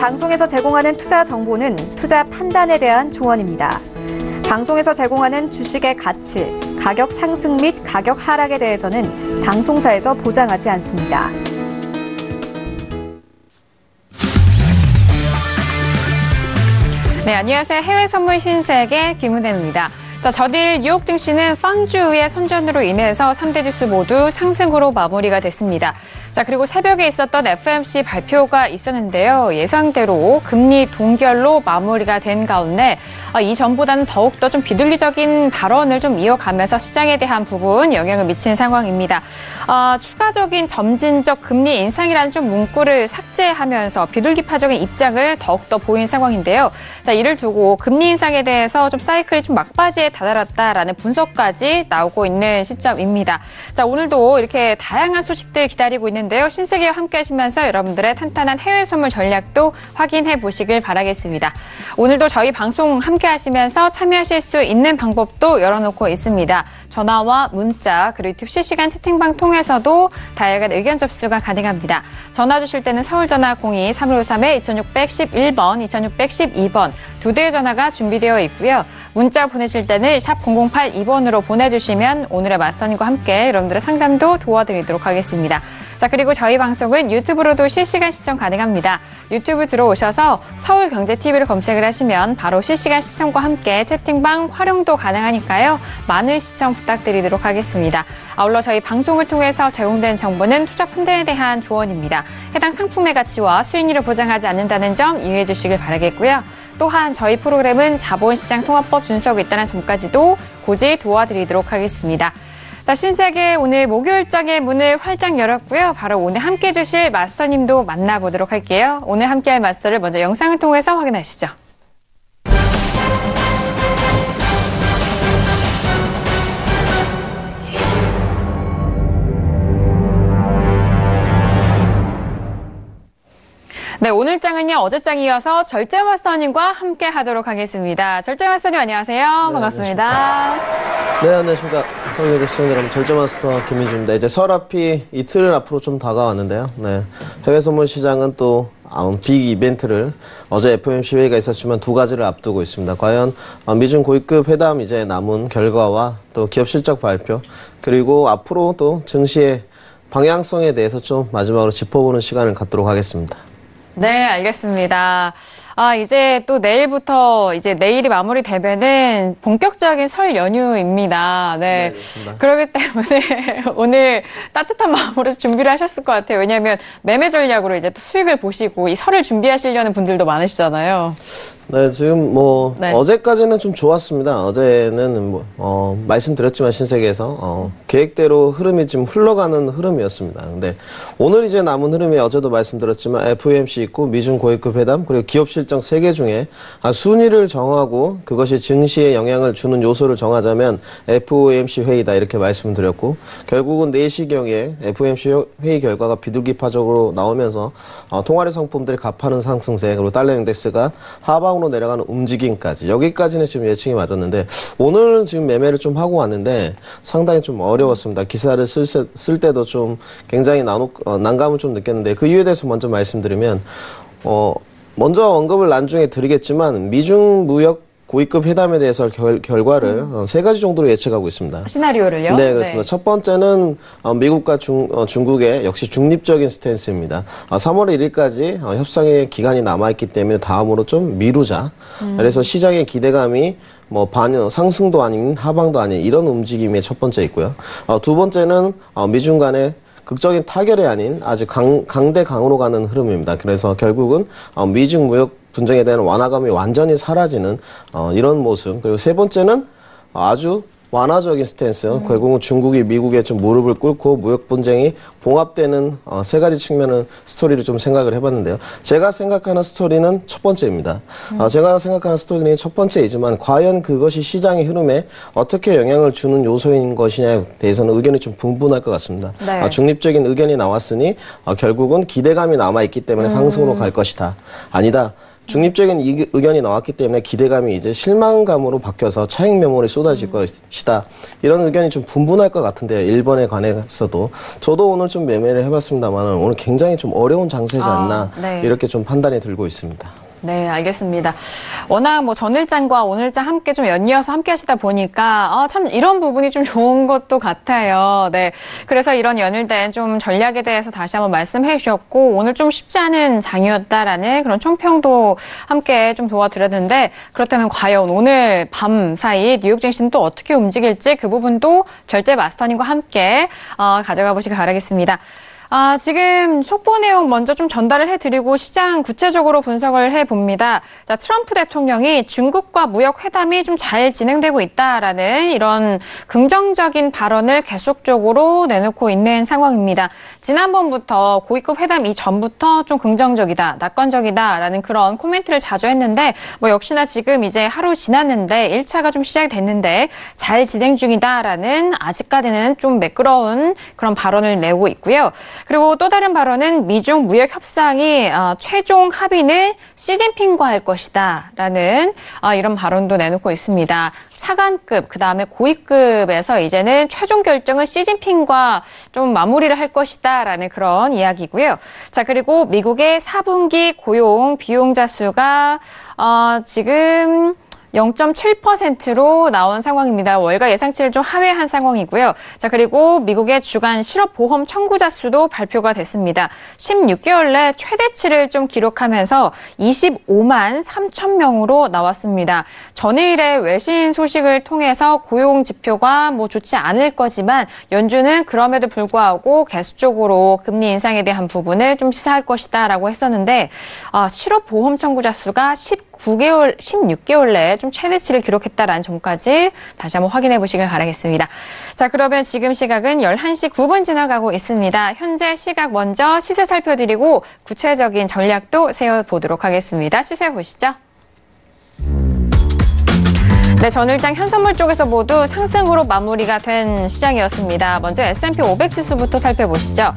방송에서 제공하는 투자 정보는 투자 판단에 대한 조언입니다. 방송에서 제공하는 주식의 가치, 가격 상승 및 가격 하락에 대해서는 방송사에서 보장하지 않습니다. 네, 안녕하세요. 해외 선물 신세계 김은혜입니다. 자, 저일 뉴욕 증시는 팡주의 선전으로 인해서 3대 지수 모두 상승으로 마무리가 됐습니다. 자, 그리고 새벽에 있었던 FOMC 발표가 있었는데요. 예상대로 금리 동결로 마무리가 된 가운데 이전보다는 더욱더 좀 비둘기적인 발언을 좀 이어가면서 시장에 대한 부분 영향을 미친 상황입니다. 추가적인 점진적 금리 인상이라는 좀 문구를 삭제하면서 비둘기파적인 입장을 더욱더 보인 상황인데요. 자, 이를 두고 금리 인상에 대해서 좀 사이클이 좀 막바지에 다다랐다라는 분석까지 나오고 있는 시점입니다. 자, 오늘도 이렇게 다양한 소식들 기다리고 있는데요. 신세계와 함께 하시면서 여러분들의 탄탄한 해외 선물 전략도 확인해 보시길 바라겠습니다. 오늘도 저희 방송 함께 하시면서 참여하실 수 있는 방법도 열어놓고 있습니다. 전화와 문자 그리고 유튜브 실시간 채팅방 통해서도 다양한 의견 접수가 가능합니다. 전화 주실 때는 서울전화 02-3553-2611번, 2612번 두 대의 전화가 준비되어 있고요. 문자 보내실 때는 샵 0082번으로 보내주시면 오늘의 맞선과 함께 여러분들의 상담도 도와드리도록 하겠습니다. 자, 그리고 저희 방송은 유튜브로도 실시간 시청 가능합니다. 유튜브 들어오셔서 서울경제TV를 검색을 하시면 바로 실시간 시청과 함께 채팅방 활용도 가능하니까요. 많은 시청 부탁드리도록 하겠습니다. 아울러 저희 방송을 통해서 제공된 정보는 투자 판단에 대한 조언입니다. 해당 상품의 가치와 수익률을 보장하지 않는다는 점 이해해 주시길 바라겠고요. 또한 저희 프로그램은 자본시장 통합법 준수하고 있다는 점까지도 고지 도와드리도록 하겠습니다. 자, 신세계 오늘 목요일장의 문을 활짝 열었고요. 바로 오늘 함께해 주실 마스터님도 만나보도록 할게요. 오늘 함께할 마스터를 먼저 영상을 통해서 확인하시죠. 네, 오늘 장은요, 어제 장이어서 절제 마스터님과 함께 하도록 하겠습니다. 절제 마스터님 안녕하세요. 네, 반갑습니다. 안녕하십니까. 네, 안녕하십니까. 서울예대 시청자 여러분, 절제 마스터 김민주입니다. 이제 설 앞이 이틀 앞으로 좀 다가왔는데요. 네, 해외 선물 시장은 또 빅 이벤트를 어제 FOMC 회의가 있었지만 두 가지를 앞두고 있습니다. 과연 미중 고위급 회담 이제 남은 결과와 또 기업 실적 발표 그리고 앞으로 또 증시의 방향성에 대해서 좀 마지막으로 짚어보는 시간을 갖도록 하겠습니다. 네, 알겠습니다. 이제 또 내일부터 이제 내일이 마무리되면은 본격적인 설 연휴입니다. 네. 네, 그렇기 때문에 오늘 따뜻한 마음으로 준비를 하셨을 것 같아요. 왜냐하면 매매 전략으로 이제 또 수익을 보시고 이 설을 준비하시려는 분들도 많으시잖아요. 네, 지금 네. 어제까지는 좀 좋았습니다. 어제는 말씀드렸지만 신세계에서 계획대로 흐름이 지금 흘러가는 흐름이었습니다. 근데 오늘 이제 남은 흐름이 어제도 말씀드렸지만 FOMC 있고 미중 고위급 회담 그리고 기업 실적 3개 중에 순위를 정하고 그것이 증시에 영향을 주는 요소를 정하자면 FOMC 회의다 이렇게 말씀을 드렸고 결국은 4시경에 FOMC 회의 결과가 비둘기파적으로 나오면서 통화리 상품들이 가파른 상승세 그리고 달러 인덱스가 하방으로 내려가는 움직임까지 여기까지는 지금 예측이 맞았는데 오늘은 지금 매매를 좀 하고 왔는데 상당히 좀 어려웠습니다. 기사를 쓸 때도 좀 굉장히 난감을 좀 느꼈는데 그 이유에 대해서 먼저 말씀드리면 먼저 언급을 나중에 드리겠지만 미중 무역 고위급 회담에 대해서 결과를 3가지 정도로 예측하고 있습니다. 시나리오를요? 네, 그렇습니다. 네. 첫 번째는 미국과 중국의 역시 중립적인 스탠스입니다. 3월 1일까지 협상의 기간이 남아있기 때문에 다음으로 좀 미루자. 그래서 시장의 기대감이 상승도 아닌 하방도 아닌 이런 움직임이 첫 번째 있고요. 두 번째는 미중 간의 극적인 타결이 아닌 아주 강대강으로 가는 흐름입니다. 그래서 결국은 미중 무역 분쟁에 대한 완화감이 완전히 사라지는 이런 모습. 그리고 세 번째는 아주 완화적인 스탠스, 결국은 중국이 미국에 좀 무릎을 꿇고 무역 분쟁이 봉합되는 세 가지 측면의 스토리를 좀 생각을 해봤는데요. 제가 생각하는 스토리는 첫 번째입니다. 제가 생각하는 스토리는 첫 번째이지만 과연 그것이 시장의 흐름에 어떻게 영향을 주는 요소인 것이냐에 대해서는 의견이 좀 분분할 것 같습니다. 네. 중립적인 의견이 나왔으니 결국은 기대감이 남아있기 때문에 상승으로 갈 것이다. 아니다. 중립적인 의견이 나왔기 때문에 기대감이 이제 실망감으로 바뀌어서 차익 매물이 쏟아질 것이다. 이런 의견이 좀 분분할 것 같은데요. 1번에 관해서도. 저도 오늘 좀 매매를 해봤습니다만 오늘 굉장히 좀 어려운 장세지 않나 네. 이렇게 좀 판단이 들고 있습니다. 네, 알겠습니다. 워낙 뭐 전일장과 오늘장 함께 좀 연이어서 함께 하시다 보니까 참 이런 부분이 좀 좋은 것도 같아요. 네. 그래서 이런 연일된 좀 전략에 대해서 다시 한번 말씀해 주셨고 오늘 좀 쉽지 않은 장이었다라는 그런 총평도 함께 좀 도와드렸는데 그렇다면 과연 오늘 밤 사이 뉴욕 증시는 또 어떻게 움직일지 그 부분도 절제 마스터님과 함께 가져가 보시기 바라겠습니다. 지금 속보 내용 먼저 좀 전달을 해드리고 시장 구체적으로 분석을 해봅니다. 자, 트럼프 대통령이 중국과 무역 회담이 좀 잘 진행되고 있다라는 이런 긍정적인 발언을 계속적으로 내놓고 있는 상황입니다. 지난번부터 고위급 회담 이전부터 좀 긍정적이다, 낙관적이다라는 그런 코멘트를 자주 했는데 뭐 역시나 지금 이제 하루 지났는데 1차가 좀 시작됐는데 잘 진행 중이다라는 아직까지는 좀 매끄러운 그런 발언을 내고 있고요. 그리고 또 다른 발언은 미중 무역 협상이 최종 합의는 시진핑과 할 것이다라는 이런 발언도 내놓고 있습니다. 차관급, 그다음에 고위급에서 이제는 최종 결정은 시진핑과 좀 마무리를 할 것이다라는 그런 이야기고요. 자, 그리고 미국의 4분기 고용 비용자 수가 지금 0.7%로 나온 상황입니다. 월가 예상치를 좀 하회한 상황이고요. 자, 그리고 미국의 주간 실업보험 청구자 수도 발표가 됐습니다. 16개월 내 최대치를 좀 기록하면서 25만 3천 명으로 나왔습니다. 전일의 외신 소식을 통해서 고용 지표가 뭐 좋지 않을 거지만 연준은 그럼에도 불구하고 계속적으로 금리 인상에 대한 부분을 좀 시사할 것이다라고 했었는데 실업보험 청구자 수가 16개월 내에 좀 최대치를 기록했다라는 점까지 다시 한번 확인해 보시길 바라겠습니다. 자, 그러면 지금 시각은 11시 9분 지나가고 있습니다. 현재 시각 먼저 시세 살펴드리고 구체적인 전략도 세워보도록 하겠습니다. 시세 보시죠. 네, 전일장 현선물 쪽에서 모두 상승으로 마무리가 된 시장이었습니다. 먼저 S&P 500 지수부터 살펴보시죠.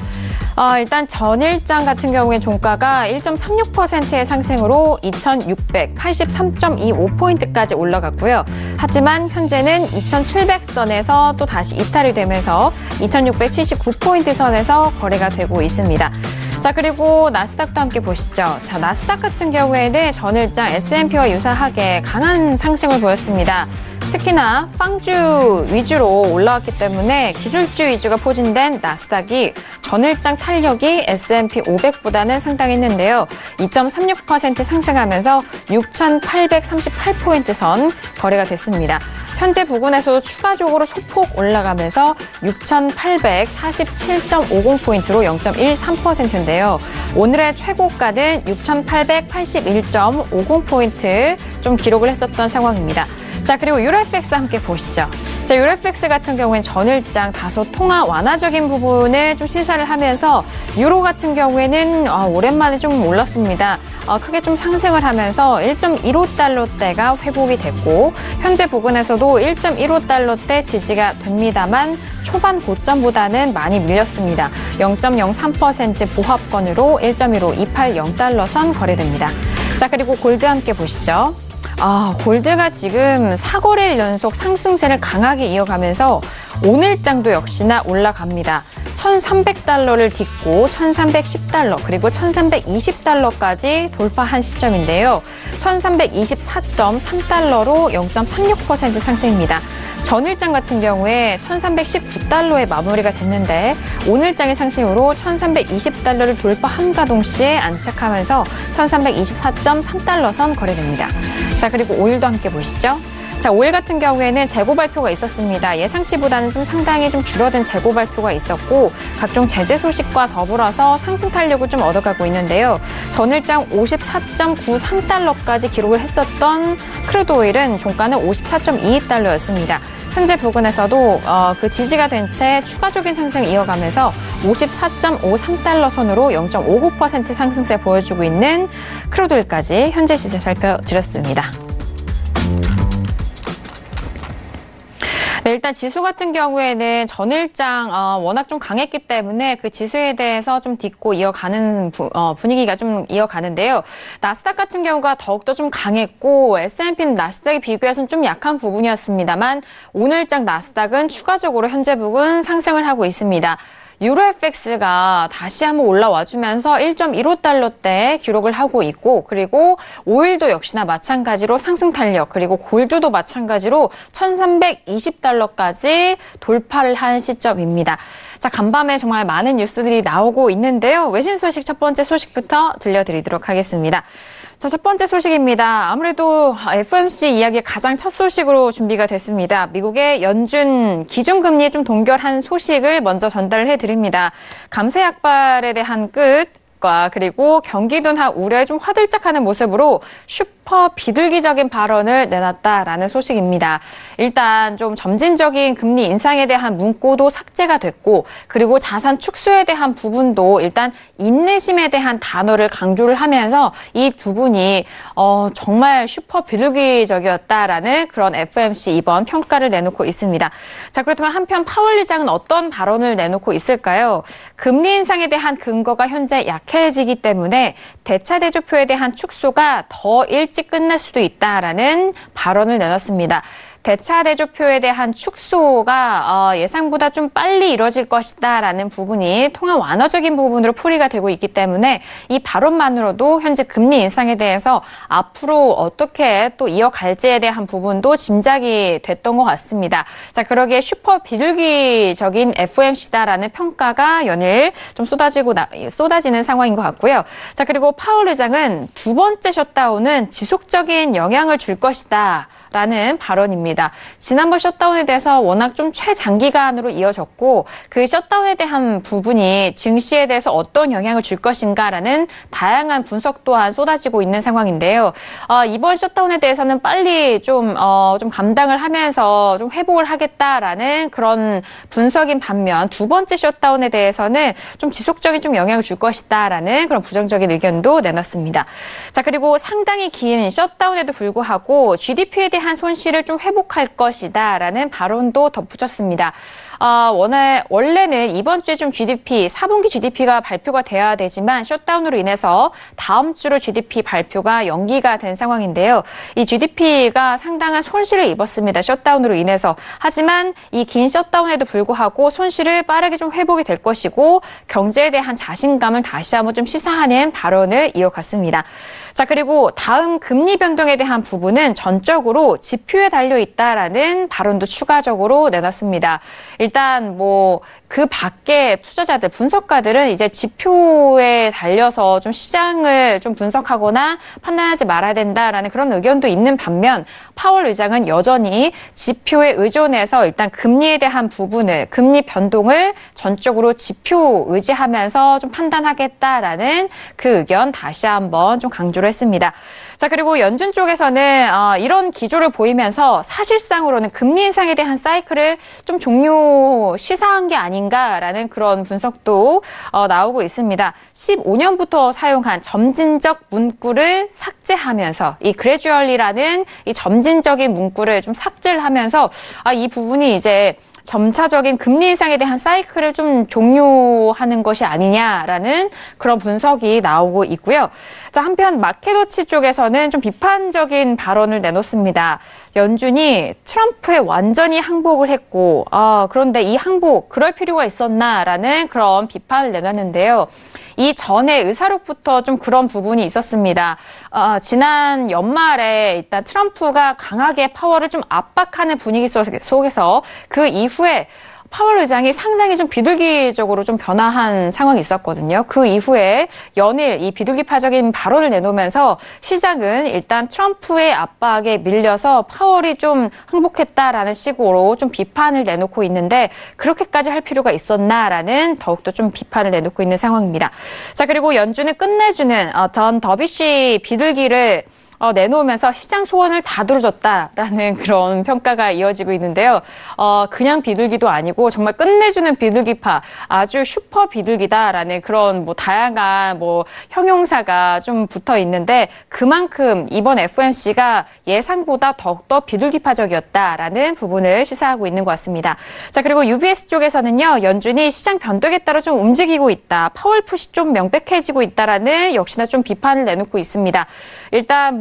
일단 전일장 같은 경우에 종가가 1.36%의 상승으로 2,683.25포인트까지 올라갔고요. 하지만 현재는 2,700선에서 또 다시 이탈이 되면서 2,679포인트 선에서 거래가 되고 있습니다. 자, 그리고 나스닥도 함께 보시죠. 자, 나스닥 같은 경우에는 전일장 S&P와 유사하게 강한 상승을 보였습니다. 특히나 팡주 위주로 올라왔기 때문에 기술주 위주가 포진된 나스닥이 전일장 탄력이 S&P 500보다는 상당했는데요. 2.36% 상승하면서 6,838포인트 선 거래가 됐습니다. 현재 부근에서도 추가적으로 소폭 올라가면서 6,847.50포인트로 0.13%인데요. 오늘의 최고가는 6,881.50포인트 좀 기록을 했었던 상황입니다. 자, 그리고 유로FX 함께 보시죠. 자, 유로FX 같은 경우에는 전일장 다소 통화 완화적인 부분을 좀 시사를 하면서 유로 같은 경우에는 오랜만에 좀 올랐습니다. 크게 좀 상승을 하면서 1.15달러대가 회복이 됐고 현재 부근에서도 1.15달러대 지지가 됩니다만 초반 고점보다는 많이 밀렸습니다. 0.03% 보합권으로 1.1528.0달러 선 거래됩니다. 자, 그리고 골드 함께 보시죠. 골드가 지금 4거래일 연속 상승세를 강하게 이어가면서 오늘장도 역시나 올라갑니다. 1,300달러를 딛고 1,310달러 그리고 1,320달러까지 돌파한 시점인데요. 1,324.3달러로 0.36% 상승입니다. 전일장 같은 경우에 1,319달러에 마무리가 됐는데 오늘장의 상승으로 1,320달러를 돌파함과 동시에 안착하면서 1,324.3달러 선 거래됩니다. 자, 그리고 오일도 함께 보시죠. 자, 오일 같은 경우에는 재고 발표가 있었습니다. 예상치보다는 좀 상당히 좀 줄어든 재고 발표가 있었고 각종 제재 소식과 더불어서 상승 탄력을 좀 얻어가고 있는데요. 전일장 54.93달러까지 기록을 했었던 크루드 오일은 종가는 54.22달러였습니다. 현재 부근에서도 그 지지가 된 채 추가적인 상승을 이어가면서 54.53달러 선으로 0.59% 상승세 보여주고 있는 크루드오일까지 현재 시세 살펴드렸습니다. 네, 일단 지수 같은 경우에는 전일장 워낙 좀 강했기 때문에 그 지수에 대해서 좀 딛고 이어가는 분위기가 좀 이어가는데요. 나스닥 같은 경우가 더욱더 좀 강했고 S&P는 나스닥에 비교해서는 좀 약한 부분이었습니다만 오늘장 나스닥은 추가적으로 현재 부근 상승을 하고 있습니다. 유로 FX가 다시 한번 올라와주면서 1.15달러대 기록을 하고 있고, 그리고 오일도 역시나 마찬가지로 상승 탄력, 그리고 골드도 마찬가지로 1320달러까지 돌파를 한 시점입니다. 자, 간밤에 정말 많은 뉴스들이 나오고 있는데요. 외신 소식 첫 번째 소식부터 들려드리도록 하겠습니다. 자, 첫 번째 소식입니다. 아무래도 FOMC 이야기의 가장 첫 소식으로 준비가 됐습니다. 미국의 연준 기준금리 좀 동결한 소식을 먼저 전달을 해드립니다. 감세 약발에 대한 끝과 그리고 경기 둔화 우려에 좀 화들짝하는 모습으로 슈퍼 비둘기적인 발언을 내놨다라는 소식입니다. 일단 좀 점진적인 금리 인상에 대한 문구도 삭제가 됐고, 그리고 자산 축소에 대한 부분도 일단 인내심에 대한 단어를 강조를 하면서 이 두 분이 정말 슈퍼 비둘기적이었다라는 그런 FOMC 이번 평가를 내놓고 있습니다. 자, 그렇다면 한편 파월 의장은 어떤 발언을 내놓고 있을까요? 금리 인상에 대한 근거가 현재 약해지기 때문에 대차 대조표에 대한 축소가 더 일찍 끝날 수도 있다라는 발언을 내놨습니다. 대차 대조표에 대한 축소가 예상보다 좀 빨리 이뤄질 것이다라는 부분이 통화 완화적인 부분으로 풀이가 되고 있기 때문에 이 발언만으로도 현재 금리 인상에 대해서 앞으로 어떻게 또 이어갈지에 대한 부분도 짐작이 됐던 것 같습니다. 자, 그러기에 슈퍼 비둘기적인 FOMC다라는 평가가 연일 좀 쏟아지는 상황인 것 같고요. 자, 그리고 파월 의장은 두 번째 셧다운은 지속적인 영향을 줄 것이다 라는 발언입니다. 지난번 셧다운에 대해서 워낙 좀 최장기간으로 이어졌고, 그 셧다운에 대한 부분이 증시에 대해서 어떤 영향을 줄 것인가라는 다양한 분석 또한 쏟아지고 있는 상황인데요. 이번 셧다운에 대해서는 빨리 좀 감당을 하면서 좀 회복을 하겠다라는 그런 분석인 반면, 두 번째 셧다운에 대해서는 좀 지속적인 좀 영향을 줄 것이다라는 그런 부정적인 의견도 내놨습니다. 자, 그리고 상당히 긴 셧다운에도 불구하고 GDP에 대한 손실을 좀 회복할 것이다라는 발언도 덧붙였습니다. 원래는 이번 주에 좀 4분기 GDP가 발표가 돼야 되지만 셧다운으로 인해서 다음 주로 GDP 발표가 연기가 된 상황인데요. 이 GDP가 상당한 손실을 입었습니다. 셧다운으로 인해서. 하지만 이 긴 셧다운에도 불구하고 손실을 빠르게 좀 회복이 될 것이고, 경제에 대한 자신감을 다시 한번 좀 시사하는 발언을 이어갔습니다. 자, 그리고 다음 금리 변동에 대한 부분은 전적으로 지표에 달려 있다라는 발언도 추가적으로 내놨습니다. 일단 그 밖에 투자자들, 분석가들은 이제 지표에 달려서 좀 시장을 좀 분석하거나 판단하지 말아야 된다라는 그런 의견도 있는 반면, 파월 의장은 여전히 지표에 의존해서 일단 금리에 대한 부분을, 금리 변동을 전적으로 지표 의지하면서 좀 판단하겠다라는 그 의견 다시 한번 좀 강조를 했습니다. 자, 그리고 연준 쪽에서는 이런 기조를 보이면서 사실상으로는 금리 인상에 대한 사이클을 좀 시사한 게 아닌가라는 그런 분석도 나오고 있습니다. 15년부터 사용한 점진적 문구를 삭제하면서 이 gradually라는 이 점진적인 문구를 좀 삭제를 하면서 이 부분이 이제 점차적인 금리 인상에 대한 사이클을 좀 종료하는 것이 아니냐라는 그런 분석이 나오고 있고요. 자, 한편 마켓워치 쪽에서는 좀 비판적인 발언을 내놓습니다. 연준이 트럼프에 완전히 항복을 했고, 그런데 이 항복 그럴 필요가 있었나라는 그런 비판을 내놨는데요. 이 전에 의사록부터 좀 그런 부분이 있었습니다. 지난 연말에 일단 트럼프가 강하게 파월을 좀 압박하는 분위기 속에서 그 이후에 파월 의장이 상당히 좀 비둘기적으로 좀 변화한 상황이 있었거든요. 그 이후에 연일 이 비둘기파적인 발언을 내놓으면서 시장은 일단 트럼프의 압박에 밀려서 파월이 좀 항복했다라는 식으로 좀 비판을 내놓고 있는데, 그렇게까지 할 필요가 있었나라는 더욱더 좀 비판을 내놓고 있는 상황입니다. 자, 그리고 연준을 끝내주는 던 더비시 비둘기를 내놓으면서 시장 소원을 다 들어줬다라는 그런 평가가 이어지고 있는데요. 그냥 비둘기도 아니고 정말 끝내주는 비둘기파, 아주 슈퍼 비둘기다라는 그런 다양한 형용사가 좀 붙어 있는데 그만큼 이번 FOMC가 예상보다 더욱더 비둘기파적이었다라는 부분을 시사하고 있는 것 같습니다. 자, 그리고 UBS 쪽에서는요, 연준이 시장 변동에 따라 좀 움직이고 있다, 파월 풋이 좀 명백해지고 있다라는 역시나 좀 비판을 내놓고 있습니다. 일단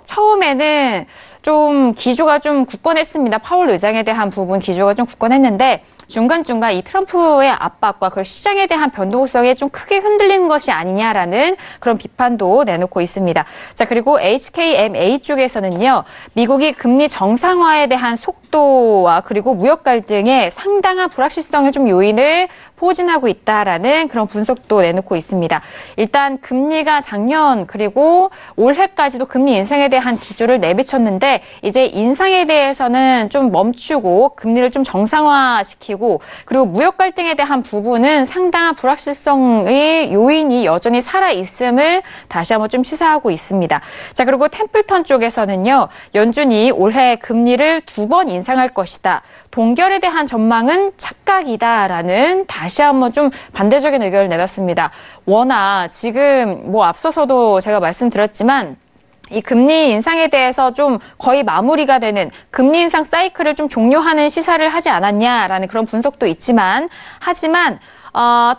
처음에는 좀 기조가 좀 굳건했습니다. 파월 의장에 대한 부분 기조가 좀 굳건했는데 중간중간 이 트럼프의 압박과 그 시장에 대한 변동성에 좀 크게 흔들리는 것이 아니냐라는 그런 비판도 내놓고 있습니다. 자, 그리고 HKMA 쪽에서는요, 미국이 금리 정상화에 대한 속도와 그리고 무역 갈등에 상당한 불확실성을 좀 요인을 포진하고 있다라는 그런 분석도 내놓고 있습니다. 일단 금리가 작년 그리고 올해까지도 금리 인상에 대한 기조를 내비쳤는데 이제 인상에 대해서는 좀 멈추고 금리를 좀 정상화시키고 그리고 무역 갈등에 대한 부분은 상당한 불확실성의 요인이 여전히 살아있음을 다시 한번 좀 시사하고 있습니다. 자, 그리고 템플턴 쪽에서는요, 연준이 올해 금리를 2번 인상할 것이다. 동결에 대한 전망은 착각이다라는 다시 한번 좀 반대적인 의견을 내놨습니다. 워낙 지금 앞서서도 제가 말씀드렸지만 이 금리 인상에 대해서 좀 거의 마무리가 되는 금리 인상 사이클을 좀 종료하는 시사를 하지 않았냐라는 그런 분석도 있지만 하지만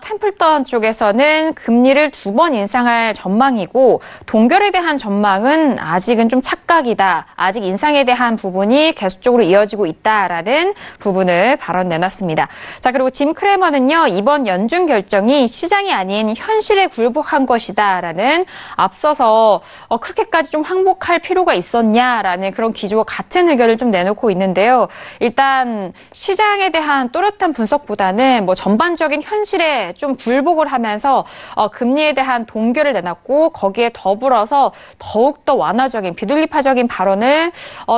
템플턴 쪽에서는 금리를 2번 인상할 전망이고 동결에 대한 전망은 아직은 좀 착각이다. 아직 인상에 대한 부분이 계속적으로 이어지고 있다라는 부분을 발언 내놨습니다. 자, 그리고 짐 크레머는요, 이번 연준 결정이 시장이 아닌 현실에 굴복한 것이다라는 앞서서 그렇게까지 좀 항복할 필요가 있었냐라는 그런 기조와 같은 의견을 좀 내놓고 있는데요. 일단 시장에 대한 또렷한 분석보다는 전반적인 현실에 좀 굴복을 하면서 금리에 대한 동결을 내놨고 거기에 더불어서 더욱더 완화적인 비둘기파적인 발언을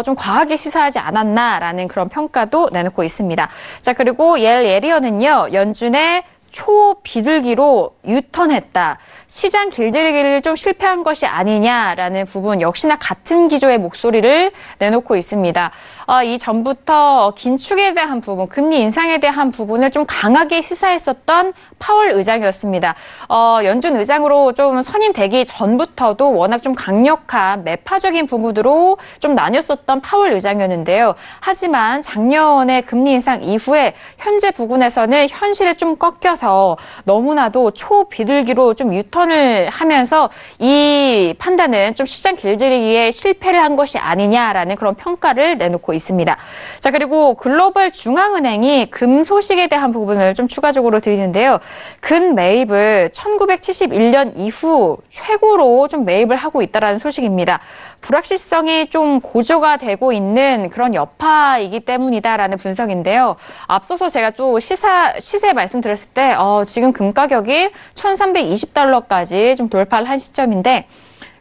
좀 과하게 시사하지 않았나라는 그런 평가도 내놓고 있습니다. 자, 그리고 옐 예리언은요, 연준의 초비둘기로 유턴했다. 시장 길들이기를 좀 실패한 것이 아니냐라는 부분 역시나 같은 기조의 목소리를 내놓고 있습니다. 이전부터 긴축에 대한 부분, 금리 인상에 대한 부분을 좀 강하게 시사했었던 파월 의장이었습니다. 연준 의장으로 좀 선임되기 전부터도 워낙 좀 강력한 매파적인 부분으로 좀 나뉘었었던 파월 의장이었는데요. 하지만 작년에 금리 인상 이후에 현재 부분에서는 현실에 좀 꺾여서 너무나도 초비둘기로 좀 유턴을 하면서 이 판단은 좀 시장 길들이기에 실패를 한 것이 아니냐라는 그런 평가를 내놓고 있습니다. 자, 그리고 글로벌 중앙은행이 금 소식에 대한 부분을 좀 추가적으로 드리는데요. 금 매입을 1971년 이후 최고로 좀 매입을 하고 있다는 소식입니다. 불확실성이 좀 고조가 되고 있는 그런 여파이기 때문이다라는 분석인데요. 앞서서 제가 또 시세 말씀드렸을 때 지금 금 가격이 1,320달러까지 좀 돌파를 한 시점인데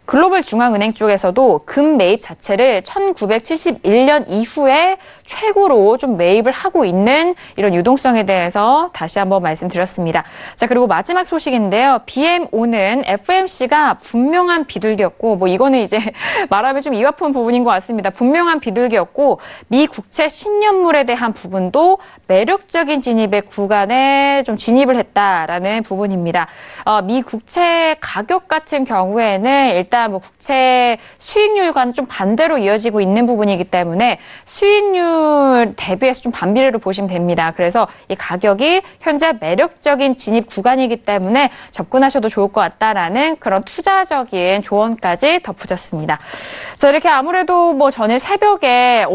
글로벌 중앙은행 쪽에서도 금 매입 자체를 1971년 이후에 최고로 좀 매입을 하고 있는 이런 유동성에 대해서 다시 한번 말씀드렸습니다. 자, 그리고 마지막 소식인데요. BMO는 FOMC가 분명한 비둘기였고, 이거는 이제 말하면 좀 입 아픈 부분인 것 같습니다. 분명한 비둘기였고, 미 국채 10년물에 대한 부분도 매력적인 진입의 구간에 좀 진입을 했다라는 부분입니다. 미 국채 가격 같은 경우에는 일단 국채 수익률과는 좀 반대로 이어지고 있는 부분이기 때문에 수익률 대비해서 좀 반비례로 보시면 됩니다. 그래서 이 가격이 현재 매력적인 진입 구간이기 때문에 접근하셔도 좋을 것 같다라는 그런 투자적인 조언까지 덧붙였습니다. 자, 이렇게 아무래도 오늘 새벽에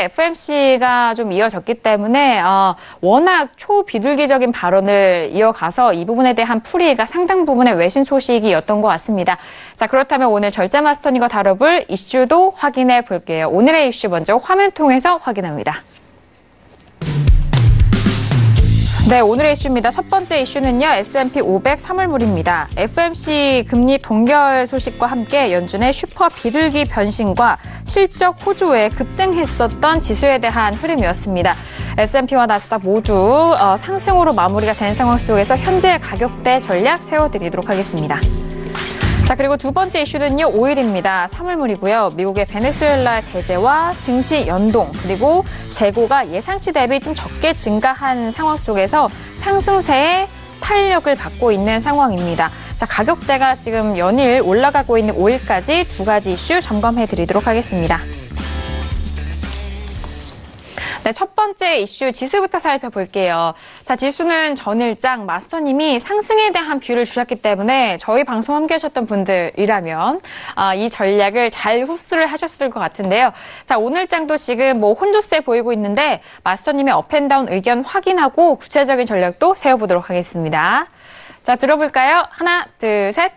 FOMC가 좀 이어졌기 때문에 워낙 초비둘기적인 발언을 이어가서 이 부분에 대한 풀이가 상당 부분의 외신 소식이었던 것 같습니다. 자, 그렇다면 오늘 절자 마스터님과 다뤄볼 이슈도 확인해 볼게요. 오늘의 이슈 먼저 화면 통해서 확인합니다. 네, 오늘의 이슈입니다. 첫 번째 이슈는요, S&P 500 3월물입니다. FOMC 금리 동결 소식과 함께 연준의 슈퍼 비둘기 변신과 실적 호조에 급등했었던 지수에 대한 흐름이었습니다. S&P와 나스닥 모두 상승으로 마무리가 된 상황 속에서 현재 가격대 전략 세워드리도록 하겠습니다. 자, 그리고 두 번째 이슈는요, 오일입니다. 사물물이고요. 미국의 베네수엘라 제재와 증시 연동, 그리고 재고가 예상치 대비 좀 적게 증가한 상황 속에서 상승세에 탄력을 받고 있는 상황입니다. 자, 가격대가 지금 연일 올라가고 있는 오일까지 두 가지 이슈 점검해 드리도록 하겠습니다. 네, 첫 번째 이슈 지수부터 살펴볼게요. 자, 지수는 전일장 마스터님이 상승에 대한 뷰를 주셨기 때문에 저희 방송 함께 하셨던 분들이라면 이 전략을 잘 흡수를 하셨을 것 같은데요. 자, 오늘장도 지금 혼조세 보이고 있는데 마스터님의 업앤다운 의견 확인하고 구체적인 전략도 세워보도록 하겠습니다. 자, 들어볼까요? 하나, 둘, 셋.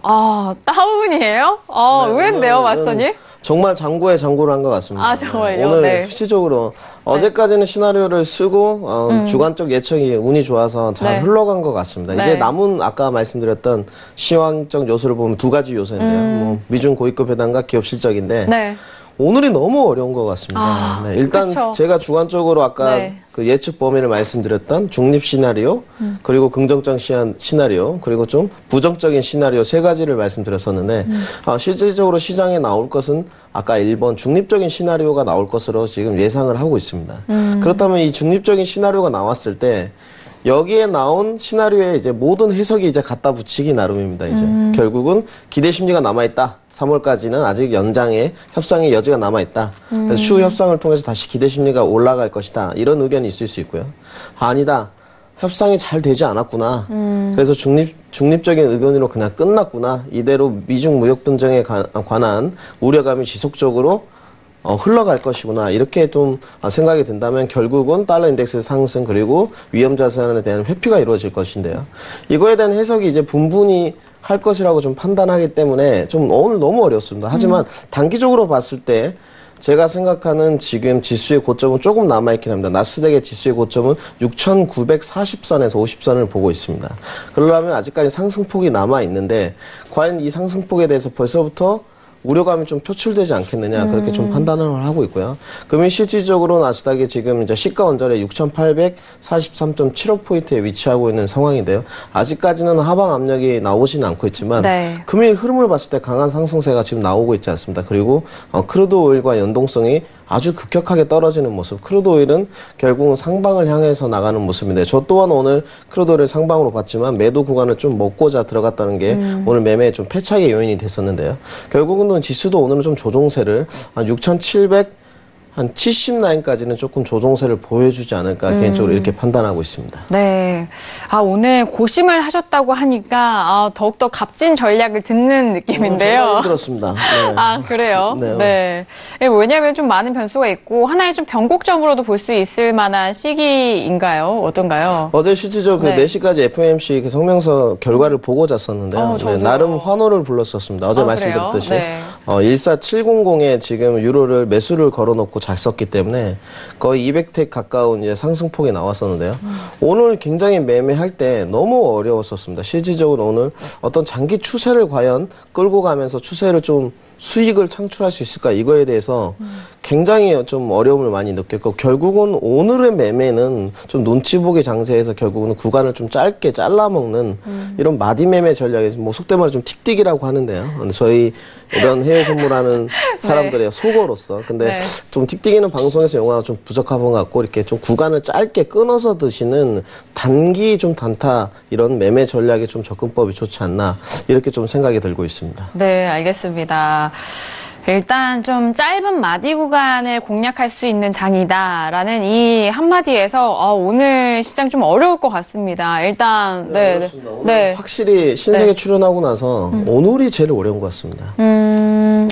다운이에요? 네, 의외인데요, 마스터님? 정말 장고에 장고를 한 것 같습니다. 정말요? 오늘 네. 실질적으로 어제까지는 시나리오를 쓰고 주관적 예측이 운이 좋아서 잘 흘러간 것 같습니다. 네. 이제 남은 아까 말씀드렸던 시황적 요소를 보면 두 가지 요소인데요. 미중 고위급 회담과 기업 실적인데 네. 오늘이 너무 어려운 것 같습니다. 네, 일단 그쵸. 제가 주관적으로 아까 네. 그 예측 범위를 말씀드렸던 중립 시나리오, 그리고 긍정적 시나리오, 그리고 좀 부정적인 시나리오 세 가지를 말씀드렸었는데 실질적으로 시장에 나올 것은 아까 1번 중립적인 시나리오가 나올 것으로 지금 예상을 하고 있습니다. 그렇다면 이 중립적인 시나리오가 나왔을 때 여기에 나온 시나리오에 이제 모든 해석이 이제 갖다 붙이기 나름입니다. 이제 결국은 기대 심리가 남아있다. 3월까지는 아직 연장의 협상의 여지가 남아있다. 그래서 추후 협상을 통해서 다시 기대 심리가 올라갈 것이다. 이런 의견이 있을 수 있고요. 아니다. 협상이 잘 되지 않았구나. 그래서 중립적인 의견으로 그냥 끝났구나. 이대로 미중 무역 분쟁에 관한 우려감이 지속적으로 흘러갈 것이구나. 이렇게 좀 생각이 든다면 결국은 달러 인덱스 상승 그리고 위험 자산에 대한 회피가 이루어질 것인데요. 이거에 대한 해석이 이제 분분히 할 것이라고 좀 판단하기 때문에 좀 오늘 너무 어렵습니다. 하지만 단기적으로 봤을 때 제가 생각하는 지금 지수의 고점은 조금 남아있긴 합니다. 나스닥의 지수의 고점은 6,940선에서 50선을 보고 있습니다. 그러려면 아직까지 상승폭이 남아있는데 과연 이 상승폭에 대해서 벌써부터 우려감이 좀 표출되지 않겠느냐 그렇게 좀 판단을 하고 있고요. 그러면 실질적으로 나스닥이 지금 이제 시가 원전에 6,843.75포인트에 위치하고 있는 상황인데요. 아직까지는 하방 압력이 나오지는 않고 있지만 네. 금일 흐름을 봤을 때 강한 상승세가 지금 나오고 있지 않습니다. 그리고 크루드 오일과 연동성이 아주 급격하게 떨어지는 모습. 크루드 오일은 결국은 상방을 향해서 나가는 모습인데 저 또한 오늘 크루드 오일을 상방으로 봤지만 매도 구간을 좀 먹고자 들어갔다는 게 오늘 매매에 좀 패착의 요인이 됐었는데요. 결국은 지수도 오늘은 좀 조종세를 한 6,700 한 70라인까지는 조금 조종세를 보여주지 않을까 개인적으로 이렇게 판단하고 있습니다. 네. 오늘 고심을 하셨다고 하니까 더욱더 값진 전략을 듣는 느낌인데요. 정말 힘들었습니다. 네. 그래요? 네. 네. 왜냐하면 좀 많은 변수가 있고 하나의 좀 변곡점으로도 볼 수 있을 만한 시기인가요? 어떤가요? 어제 실질적으로 네. 그 4시까지 FOMC 그 성명서 결과를 보고 잤었는데요. 네, 나름 환호를 불렀었습니다. 어제 말씀드렸듯이. 네. 14700에 지금 유로를 매수를 걸어놓고 잘 썼기 때문에 거의 200택 가까운 이제 상승폭이 나왔었는데요. 오늘 굉장히 매매할 때 너무 어려웠었습니다. 실질적으로 오늘 어떤 장기 추세를 과연 끌고 가면서 추세를 좀 수익을 창출할 수 있을까 이거에 대해서 굉장히 좀 어려움을 많이 느꼈고 결국은 오늘의 매매는 좀 눈치 보기 장세에서 결국은 구간을 좀 짧게 잘라먹는 이런 마디 매매 전략에서 뭐 속된 말로 좀 틱틱이라고 하는데요. 근데 저희 이런 해외 선물하는 사람들의 속어로서 근데 좀 틱틱이는 방송에서 영화가 좀 부족한 것 같고 이렇게 좀 구간을 짧게 끊어서 드시는 단기 좀 단타 이런 매매 전략의 좀 접근법이 좋지 않나 이렇게 좀 생각이 들고 있습니다. 네, 알겠습니다. 일단 좀 짧은 마디 구간을 공략할 수 있는 장이다라는 이 한마디에서 오늘 시장 좀 어려울 것 같습니다. 일단 오늘 확실히 신세계 출연하고 나서 오늘이 제일 어려운 것 같습니다.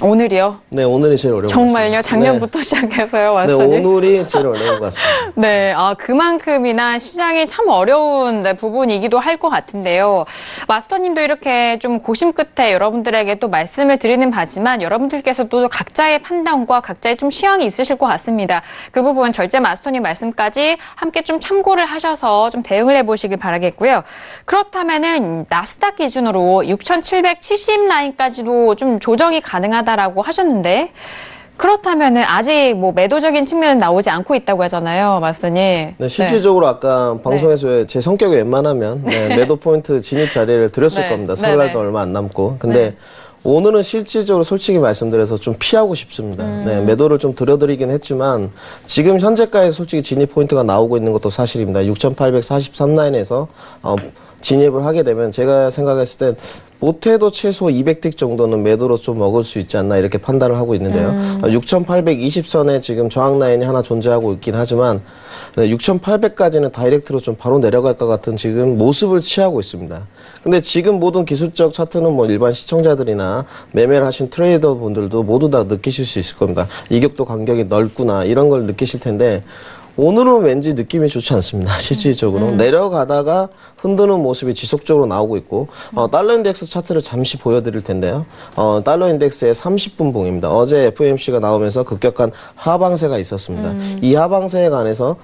오늘이요? 네, 오늘이 제일 어려운 것 같습니다. 정말요? 작년부터 시작해서요, 네, 마스터님? 오늘이 제일 어려운 것 같습니다. 네, 그만큼이나 시장이 참 어려운 부분이기도 할 것 같은데요. 마스터님도 이렇게 좀 고심 끝에 여러분들에게 또 말씀을 드리는 바지만 여러분들께서도 각자의 판단과 각자의 좀 취향이 있으실 것 같습니다. 그 부분 절제 마스터님 말씀까지 함께 좀 참고를 하셔서 좀 대응을 해보시길 바라겠고요. 그렇다면은 나스닥 기준으로 6,770 라인까지도 좀 조정이 가능하다라고 하셨는데 그렇다면은 아직 뭐 매도적인 측면은 나오지 않고 있다고 하잖아요, 마스터님. 네, 실질적으로 아까 방송에서 제 성격이 웬만하면 매도 포인트 진입 자리를 드렸을 겁니다. 설날도 얼마 안 남고. 근데 오늘은 실질적으로 솔직히 말씀드려서 좀 피하고 싶습니다. 네, 매도를 좀 드려드리긴 했지만 지금 현재까지 솔직히 진입 포인트가 나오고 있는 것도 사실입니다. 6,843 라인에서 진입을 하게 되면 제가 생각했을 땐 못해도 최소 200틱 정도는 매도로 좀 먹을 수 있지 않나 이렇게 판단을 하고 있는데요. 6,820선에 지금 저항 라인이 하나 존재하고 있긴 하지만 6,800까지는 다이렉트로 좀 바로 내려갈 것 같은 지금 모습을 취하고 있습니다. 근데 지금 모든 기술적 차트는 뭐 일반 시청자들이나 매매를 하신 트레이더 분들도 모두 다 느끼실 수 있을 겁니다. 이격도 간격이 넓구나 이런 걸 느끼실 텐데 오늘은 왠지 느낌이 좋지 않습니다. 실질적으로. 내려가다가 흔드는 모습이 지속적으로 나오고 있고 달러 인덱스 차트를 잠시 보여드릴 텐데요. 달러 인덱스의 30분 봉입니다. 어제 FOMC가 나오면서 급격한 하방세가 있었습니다. 이 하방세에 관해서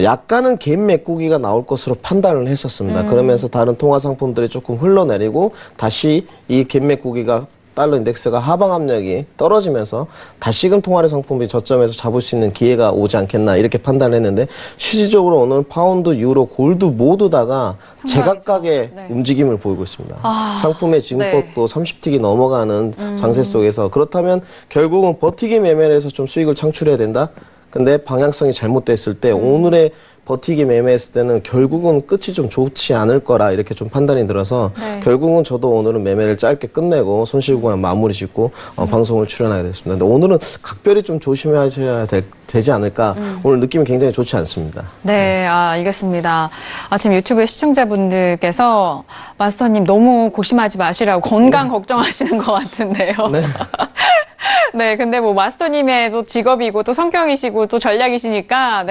약간은 갭 메꾸기가 나올 것으로 판단을 했었습니다. 그러면서 다른 통화 상품들이 조금 흘러내리고 다시 이 갭 메꾸기가 달러 인덱스가 하방 압력이 떨어지면서 다시금 통화의 상품이 저점에서 잡을 수 있는 기회가 오지 않겠나 이렇게 판단을 했는데 실질적으로 오늘 파운드, 유로, 골드 모두 다가 제각각의 움직임을 보이고 있습니다. 상품의 진폭도 30틱이 넘어가는 장세 속에서 그렇다면 결국은 버티기 매매를 해서 좀 수익을 창출해야 된다? 근데 방향성이 잘못됐을 때 오늘의 버티기 매매했을 때는 결국은 끝이 좀 좋지 않을 거라 이렇게 좀 판단이 들어서 결국은 저도 오늘은 매매를 짧게 끝내고 손실구간 마무리 짓고 방송을 출연하게 됐습니다. 근데 오늘은 각별히 좀 조심하셔야 되지 않을까 오늘 느낌이 굉장히 좋지 않습니다. 네, 알겠습니다. 지금 유튜브 시청자분들께서 마스터님 너무 고심하지 마시라고 건강 걱정하시는 것 같은데요. 네. 네, 근데 뭐 마스터님의 또 직업이고 또 성격이시고 또 전략이시니까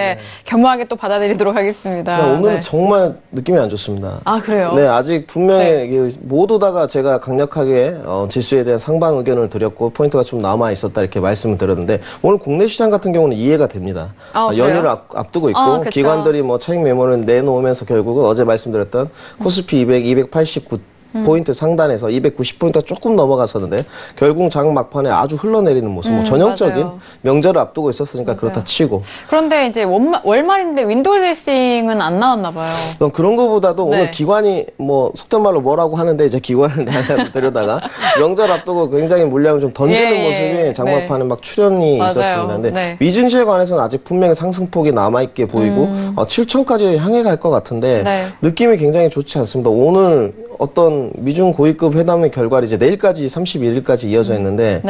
겸허하게 또 받아들이도록 하겠습니다. 네, 오늘은 정말 느낌이 안 좋습니다. 아, 그래요? 네, 아직 분명히 모두 다가 제가 강력하게 지수에 대한 상방 의견을 드렸고 포인트가 좀 남아 있었다 이렇게 말씀을 드렸는데 오늘 국내 시장 같은 경우는 이해가 됩니다. 연휴를 앞두고 있고 기관들이 뭐 차익 메모를 내놓으면서 결국은 어제 말씀드렸던 코스피 200, 289 포인트 상단에서 290포인트가 조금 넘어갔었는데 결국 장 막판에 아주 흘러내리는 모습 뭐 전형적인 명절을 앞두고 있었으니까 그렇다 치고 그런데 이제 월말인데 윈도우 드레싱은 안 나왔나 봐요. 그런 거보다도 오늘 기관이 뭐 속된 말로 뭐라고 하는데 이제 기관을 데려다가 명절 앞두고 굉장히 물량을 좀 던지는 모습이 장 막판에 막 출현이 있었습니다. 근데 미증시에 관해서는 아직 분명히 상승폭이 남아있게 보이고 7천까지 향해 갈 것 같은데 느낌이 굉장히 좋지 않습니다. 오늘 어떤 미중 고위급 회담의 결과를 이제 내일까지 31일까지 이어져 있는데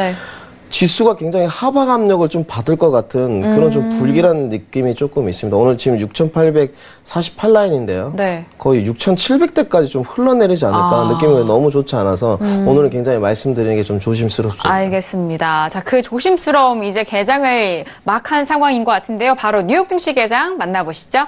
지수가 굉장히 하방 압력을 좀 받을 것 같은 그런 좀 불길한 느낌이 조금 있습니다. 오늘 지금 6,848라인인데요. 거의 6,700대까지 좀 흘러내리지 않을까 느낌이 너무 좋지 않아서 오늘은 굉장히 말씀드리는 게 좀 조심스럽습니다. 알겠습니다. 자, 그 조심스러움 이제 개장을 막 한 상황인 것 같은데요. 바로 뉴욕 증시 개장 만나보시죠.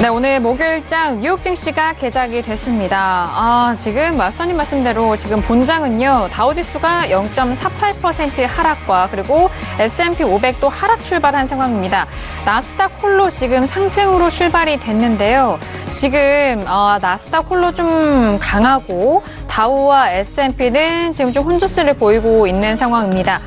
네, 오늘 목요일장 뉴욕 증시가 개장이 됐습니다. 지금 마스터님 말씀대로 지금 본장은요, 다우지수가 0.48% 하락과 그리고 S&P 500도 하락 출발한 상황입니다. 나스닥 홀로 지금 상승으로 출발이 됐는데요. 지금 나스닥 홀로 좀 강하고 다우와 S&P는 지금 좀 혼조세를 보이고 있는 상황입니다.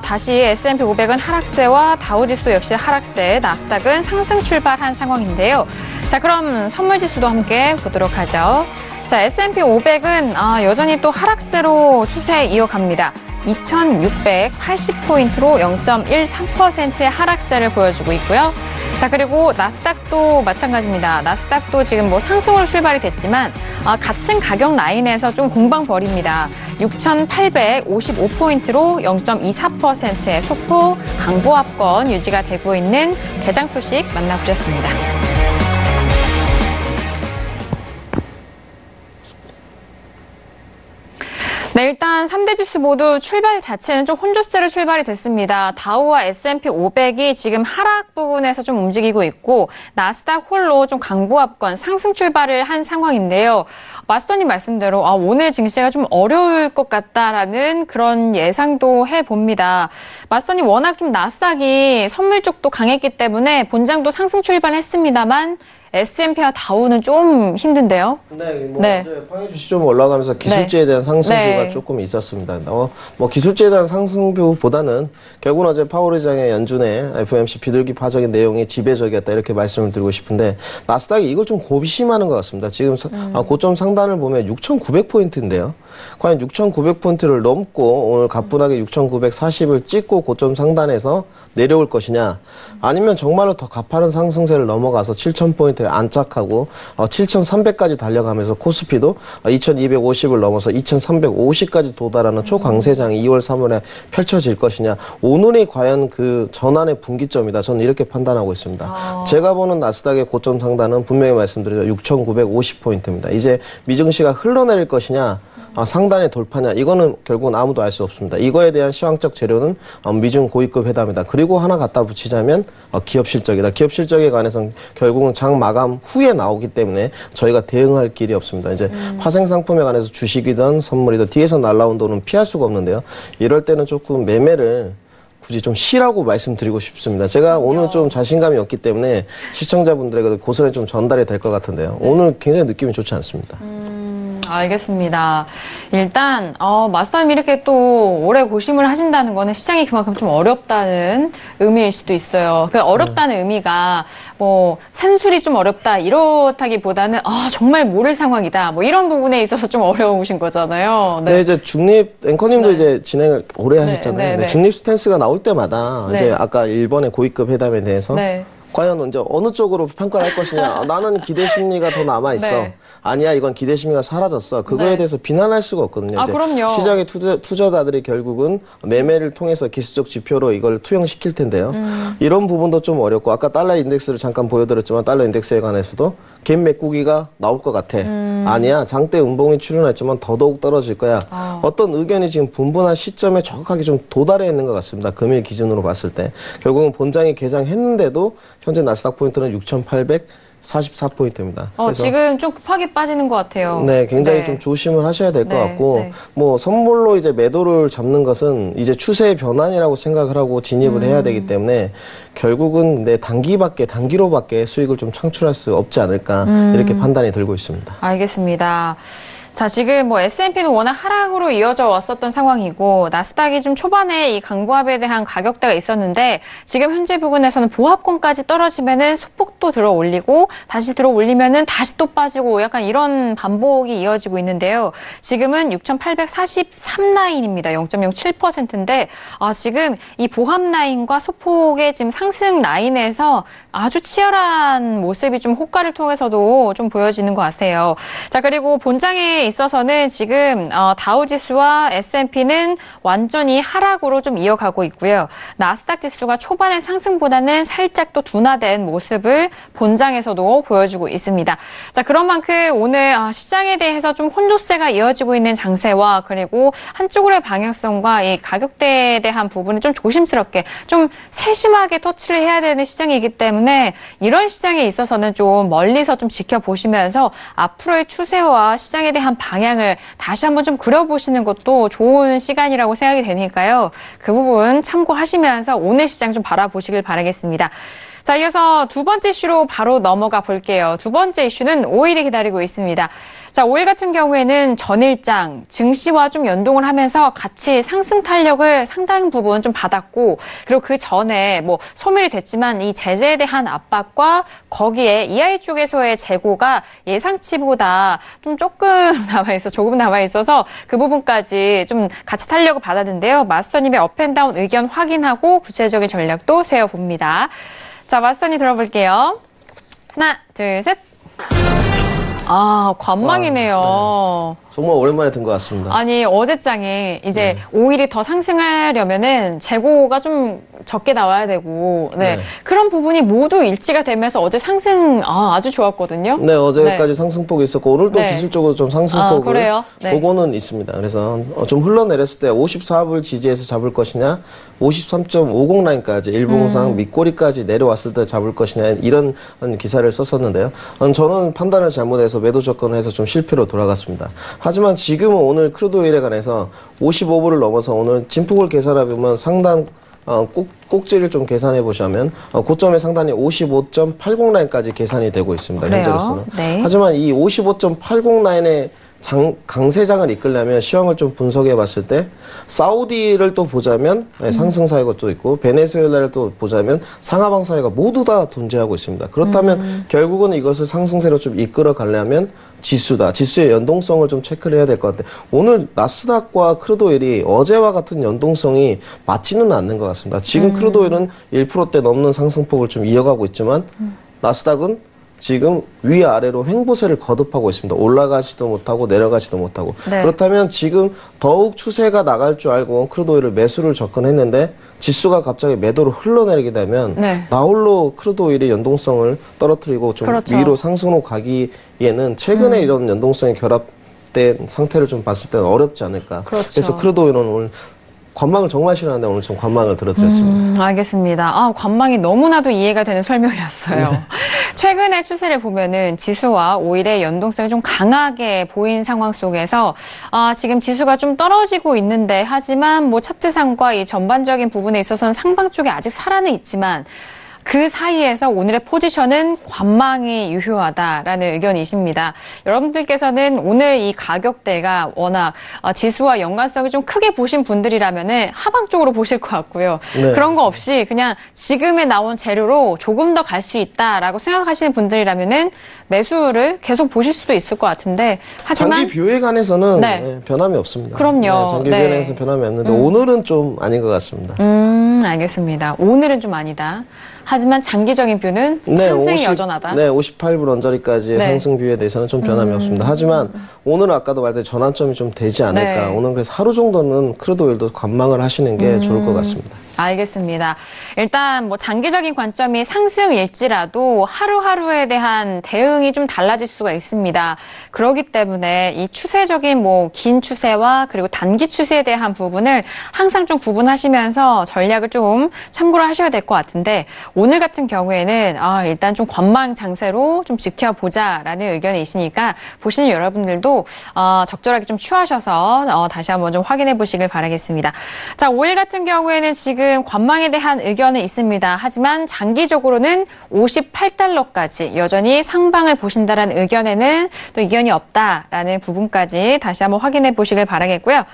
다시 S&P 500은 하락세와 다우지수도 역시 하락세, 나스닥은 상승 출발한 상황인데요. 자, 그럼 선물지수도 함께 보도록 하죠. 자, S&P 500은 여전히 또 하락세로 추세 이어갑니다. 2,680포인트로 0.13%의 하락세를 보여주고 있고요. 자, 그리고 나스닥도 마찬가지입니다. 나스닥도 지금 뭐 상승으로 출발이 됐지만 같은 가격 라인에서 좀 공방 벌입니다. 6,855포인트로 0.24%의 소폭 강보합권 유지가 되고 있는 개장 소식 만나보셨습니다. 네, 일단 3대 지수 모두 출발 자체는 좀 혼조세로 출발이 됐습니다. 다우와 S&P 500이 지금 하락 부분에서 좀 움직이고 있고 나스닥 홀로 좀 강보합권 상승 출발을 한 상황인데요. 마스터님 말씀대로 오늘 증시가 좀 어려울 것 같다라는 그런 예상도 해봅니다. 마스터님 워낙 좀 나스닥이 선물 쪽도 강했기 때문에 본장도 상승 출발했습니다만 S&P와 다우는 좀 힘든데요? 네, 어제 방해 주식 좀 올라가면서 기술주에 대한 상승뷰가 조금 있었습니다. 기술주에 대한 상승뷰보다는 결국은 어제 파월 의장의 연준의 FOMC 비둘기 파적인 내용이 지배적이었다 이렇게 말씀을 드리고 싶은데 나스닥이 이걸 좀 고비심하는 것 같습니다. 지금 고점 상단을 보면 6,900포인트인데요. 과연 6,900포인트를 넘고 오늘 가뿐하게 6,940을 찍고 고점 상단에서 내려올 것이냐 아니면 정말로 더 가파른 상승세를 넘어가서 7,000포인트를 안착하고 7,300까지 달려가면서 코스피도 2,250을 넘어서 2,350까지 도달하는 초강세장이 2월, 3월에 펼쳐질 것이냐. 오늘이 과연 그 전환의 분기점이다. 저는 이렇게 판단하고 있습니다. 제가 보는 나스닥의 고점 상단은 분명히 말씀드리죠. 6,950포인트입니다. 이제 미증시가 흘러내릴 것이냐. 상단의 돌파냐 이거는 결국은 아무도 알 수 없습니다. 이거에 대한 시황적 재료는 미중 고위급 회담이다. 그리고 하나 갖다 붙이자면 기업 실적이다. 기업 실적에 관해서는 결국은 장 마감 후에 나오기 때문에 저희가 대응할 길이 없습니다. 이제 파생 상품에 관해서 주식이든 선물이든 뒤에서 날라온 돈은 피할 수가 없는데요. 이럴 때는 조금 매매를 굳이 좀 쉬라고 말씀드리고 싶습니다. 제가 오늘 좀 자신감이 없기 때문에 시청자분들에게 고스란히 좀 전달이 될 것 같은데요. 오늘 굉장히 느낌이 좋지 않습니다. 알겠습니다. 일단 마스터님 이렇게 또 오래 고심을 하신다는 거는 시장이 그만큼 좀 어렵다는 의미일 수도 있어요. 그 어렵다는 의미가 뭐 산술이 좀 어렵다 이렇다기보다는 정말 모를 상황이다 뭐 이런 부분에 있어서 좀 어려우신 거잖아요. 네, 이제 중립 앵커님도 이제 진행을 오래 하셨잖아요. 중립 스탠스가 나올 때마다 이제 아까 일본의 고위급 회담에 대해서 과연 이제 어느 쪽으로 평가를 할 것이냐. 나는 기대 심리가 더 남아 있어. 아니야, 이건 기대 심리가 사라졌어. 그거에 대해서 비난할 수가 없거든요. 이제 그럼요. 시장의 투자자들이 결국은 매매를 통해서 기술적 지표로 이걸 투영시킬 텐데요. 이런 부분도 좀 어렵고 아까 달러 인덱스를 잠깐 보여드렸지만 달러 인덱스에 관해서도 갭 메꾸기가 나올 것 같아. 아니야, 장대 음봉이 출현했지만 더더욱 떨어질 거야. 어떤 의견이 지금 분분한 시점에 정확하게 좀 도달해 있는 것 같습니다. 금일 기준으로 봤을 때. 결국은 본장이 개장했는데도 현재 나스닥 포인트는 6,844포인트입니다. 지금 좀 급하게 빠지는 것 같아요. 네, 굉장히 좀 조심을 하셔야 될 것 같고, 뭐, 선물로 이제 매도를 잡는 것은 이제 추세의 변환이라고 생각을 하고 진입을 해야 되기 때문에 결국은 단기로밖에 수익을 좀 창출할 수 없지 않을까, 이렇게 판단이 들고 있습니다. 알겠습니다. 자, 지금 뭐 S&P는 워낙 하락으로 이어져 왔었던 상황이고 나스닥이 좀 초반에 이 강보합에 대한 가격대가 있었는데 지금 현재 부근에서는 보합권까지 떨어지면은 소폭도 들어 올리고 다시 들어 올리면은 다시 또 빠지고 약간 이런 반복이 이어지고 있는데요. 지금은 6,843 라인입니다. 0.07%인데 지금 이 보합 라인과 소폭의 지금 상승 라인에서 아주 치열한 모습이 좀 호가를 통해서도 좀 보여지는 것 같아요. 자, 그리고 본장에 있어서는 지금 다우지수와 S&P는 완전히 하락으로 좀 이어가고 있고요. 나스닥 지수가 초반의 상승보다는 살짝 또 둔화된 모습을 본장에서도 보여주고 있습니다. 자, 그런 만큼 오늘 시장에 대해서 좀 혼조세가 이어지고 있는 장세와 그리고 한쪽으로의 방향성과 이 가격대에 대한 부분은 좀 조심스럽게 좀 세심하게 터치를 해야 되는 시장이기 때문에 이런 시장에 있어서는 좀 멀리서 좀 지켜보시면서 앞으로의 추세와 시장에 대한 방향을 다시 한번 좀 그려보시는 것도 좋은 시간이라고 생각이 되니까요. 그 부분 참고하시면서 오늘 시장 좀 바라보시길 바라겠습니다. 자, 이어서 두 번째 이슈로 바로 넘어가 볼게요. 두 번째 이슈는 5일이 기다리고 있습니다. 자, 5일 같은 경우에는 전일장, 증시와 좀 연동을 하면서 같이 상승 탄력을 상당 부분 좀 받았고, 그리고 그 전에 뭐 소멸이 됐지만 이 제재에 대한 압박과 거기에 EI 쪽에서의 재고가 예상치보다 좀 조금 조금 남아있어서 그 부분까지 좀 같이 탄력을 받았는데요. 마스터님의 업앤다운 의견 확인하고 구체적인 전략도 세워봅니다. 자, 마스터님 들어볼게요. 하나, 둘, 셋. 아, 관망이네요. 네. 정말 오랜만에 든 것 같습니다. 아니, 어제장에 이제 오일이 더 상승하려면은 재고가 좀 적게 나와야 되고, 네. 그런 부분이 모두 일치가 되면서 어제 상승 아주 좋았거든요. 네, 어제까지 상승폭이 있었고 오늘도 기술적으로 좀 상승폭을 보고는 있습니다. 그래서 좀 흘러내렸을 때 54불 지지에서 잡을 것이냐, 53.50 라인까지 일봉상 밑꼬리까지 내려왔을 때 잡을 것이냐 이런 기사를 썼었는데요. 저는 판단을 잘못해서 매도 접근을 해서 좀 실패로 돌아갔습니다. 하지만 지금은 오늘 크루드 오일에 관해서 55불을 넘어서 오늘 진폭을 계산해보면 상당 꼭지를 좀 계산해 보시면 고점의 상단이 55.80 라인까지 계산이 되고 있습니다. 그래요? 현재로서는. 네. 하지만 이 55.80 라인의 강세장을 이끌려면 시황을 좀 분석해 봤을 때 사우디를 또 보자면 상승 사회가 또 있고 베네수엘라를 또 보자면 상하방 사회가 모두 다 존재하고 있습니다. 그렇다면 결국은 이것을 상승세로 좀 이끌어 가려면 지수다. 지수의 연동성을 좀 체크를 해야 될 것 같아요. 오늘 나스닥과 크루드오일이 어제와 같은 연동성이 맞지는 않는 것 같습니다. 지금 크루드오일은 1%대 넘는 상승폭을 좀 이어가고 있지만 나스닥은 지금 위아래로 횡보세를 거듭하고 있습니다. 올라가지도 못하고 내려가지도 못하고. 네. 그렇다면 지금 더욱 추세가 나갈 줄 알고 크루드오일을 매수를 접근했는데 지수가 갑자기 매도로 흘러내리게 되면 나홀로 크루드오일의 연동성을 떨어뜨리고 좀 위로 상승으로 가기에는 최근에 이런 연동성이 결합된 상태를 좀 봤을 때는 어렵지 않을까. 그래서 크루드오일은 오늘 관망을 정말 싫어하는데 오늘 좀 관망을 들어드렸습니다. 알겠습니다. 관망이 너무나도 이해가 되는 설명이었어요. 최근의 추세를 보면은 지수와 오일의 연동성이 좀 강하게 보인 상황 속에서 지금 지수가 좀 떨어지고 있는데 하지만 뭐 차트상과 이 전반적인 부분에 있어서는 상방 쪽에 아직 살아는 있지만 그 사이에서 오늘의 포지션은 관망이 유효하다라는 의견이십니다. 여러분들께서는 오늘 이 가격대가 워낙 지수와 연관성이 좀 크게 보신 분들이라면은 하방 쪽으로 보실 것 같고요. 네, 그런 거 없이 그냥 지금에 나온 재료로 조금 더 갈 수 있다라고 생각하시는 분들이라면은 매수를 계속 보실 수도 있을 것 같은데 하지만 장기 뷰에 관해서는 변함이 없습니다. 그럼요. 장기 뷰에 관해서는 변함이 없는데 오늘은 좀 아닌 것 같습니다. 알겠습니다. 오늘은 좀 아니다. 하지만 장기적인 뷰는 상승이 여전하다. 네, 58불 언저리까지의 상승 뷰에 대해서는 좀 변함이 없습니다. 하지만 오늘은 아까도 말했듯이 전환점이 좀 되지 않을까. 오늘 그래서 하루 정도는 크루드오일도 관망을 하시는 게 좋을 것 같습니다. 알겠습니다. 일단 뭐 장기적인 관점이 상승일지라도 하루하루에 대한 대응이 좀 달라질 수가 있습니다. 그렇기 때문에 이 추세적인 뭐 긴 추세와 그리고 단기 추세에 대한 부분을 항상 좀 구분하시면서 전략을 좀 참고를 하셔야 될 것 같은데 오늘 같은 경우에는 일단 좀 관망 장세로 좀 지켜보자라는 의견이시니까 보시는 여러분들도 적절하게 좀 취하셔서 다시 한번 좀 확인해 보시길 바라겠습니다. 자, 오일 같은 경우에는 지금 관망에 대한 의견은 있습니다. 하지만 장기적으로는 58달러까지 여전히 상방을 보신다라는 의견에는 또 의견이 없다라는 부분까지 다시 한번 확인해 보시길 바라겠고요.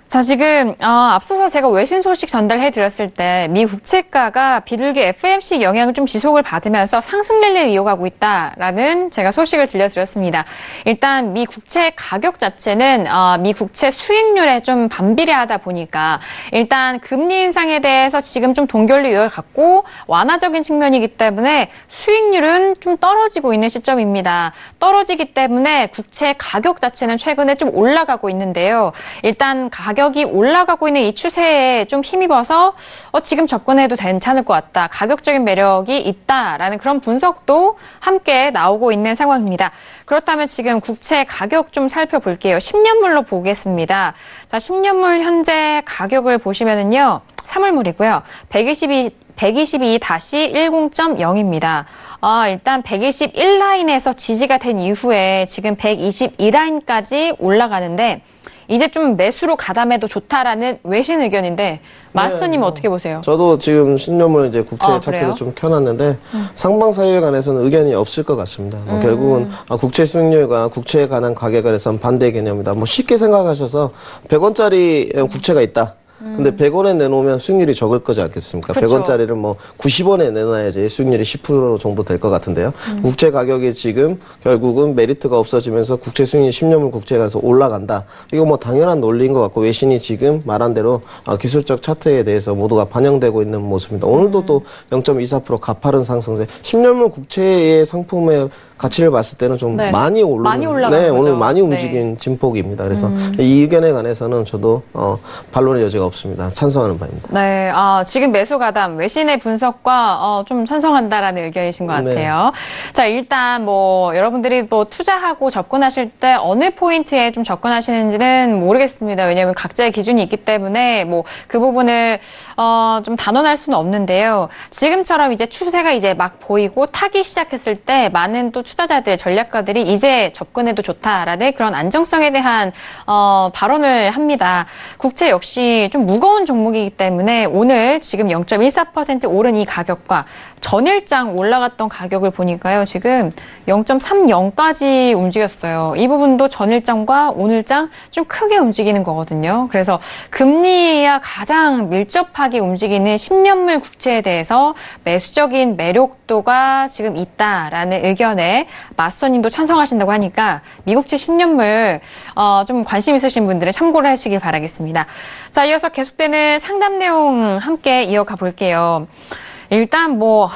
자, 지금 앞서서 제가 외신 소식 전달해 드렸을 때 미 국채가가 비둘기 FOMC 영향을 좀 지속을 받으면서 상승 랠리를 이어가고 있다라는 제가 소식을 들려드렸습니다. 일단 미 국채 가격 자체는 미 국채 수익률에 좀 반비례하다 보니까 일단 금리 인상에 대해서 지금 좀 동결로 이어갔고 완화적인 측면이기 때문에 수익률은 좀 떨어지고 있는 시점입니다. 떨어지기 때문에 국채 가격 자체는 최근에 좀 올라가고 있는데요. 일단 가격이 올라가고 있는 이 추세에 좀 힘입어서 지금 접근해도 괜찮을 것 같다. 가격적인 매력이 있다라는 그런 분석도 함께 나오고 있는 상황입니다. 그렇다면 지금 국채 가격 좀 살펴볼게요. 10년물로 보겠습니다. 자, 10년물 현재 가격을 보시면은요. 3월물이고요. 122-10.0입니다. 일단 121라인에서 지지가 된 이후에 지금 122라인까지 올라가는데 이제 좀 매수로 가담해도 좋다라는 외신 의견인데 마스터님은 어떻게 보세요? 저도 지금 10년물 이제 국채 차트를 좀 켜놨는데 상방 사이에 관해서는 의견이 없을 것 같습니다. 결국은 국채 수익률과 국채에 관한 가격에 대해서는 반대 개념이다. 뭐 쉽게 생각하셔서 100원짜리 국채가 있다. 근데 100원에 내놓으면 수익률이 적을 거지 않겠습니까? 그렇죠. 100원짜리를 뭐 90원에 내놔야지 수익률이 10% 정도 될 것 같은데요. 국채 가격이 지금 결국은 메리트가 없어지면서 국채 수익률이 10년물 국채에 가서 올라간다. 이거 뭐 당연한 논리인 것 같고 외신이 지금 말한 대로 기술적 차트에 대해서 모두가 반영되고 있는 모습입니다. 오늘도 또 0.24% 가파른 상승세. 10년물 국채의 상품의 가치를 봤을 때는 좀 네. 많이 많이 올라간 네, 거죠. 오늘 많이 네. 움직인 진폭입니다. 그래서 이 의견에 관해서는 저도 반론의 여지가 없습니다. 찬성하는 바입니다. 네, 지금 매수 가담 외신의 분석과 좀 찬성한다라는 의견이신 것 같아요. 네. 자, 일단 뭐 여러분들이 뭐 투자하고 접근하실 때 어느 포인트에 좀 접근하시는지는 모르겠습니다. 왜냐하면 각자의 기준이 있기 때문에 뭐 그 부분을 좀 단언할 수는 없는데요. 지금처럼 이제 추세가 이제 막 보이고 타기 시작했을 때 많은 또 투자자들, 전략가들이 이제 접근해도 좋다라는 그런 안정성에 대한 발언을 합니다. 국채 역시 좀 무거운 종목이기 때문에 오늘 지금 0.14% 오른 이 가격과 전일장 올라갔던 가격을 보니까요. 지금 0.30까지 움직였어요. 이 부분도 전일장과 오늘장 좀 크게 움직이는 거거든요. 그래서 금리와 가장 밀접하게 움직이는 10년물 국채에 대해서 매수적인 매력도가 지금 있다라는 의견에 마스터님도 찬성하신다고 하니까 미국채 10년물 좀 관심 있으신 분들은 참고를 하시길 바라겠습니다. 자, 이어서 계속되는 상담 내용 함께 이어가 볼게요. 일단 뭐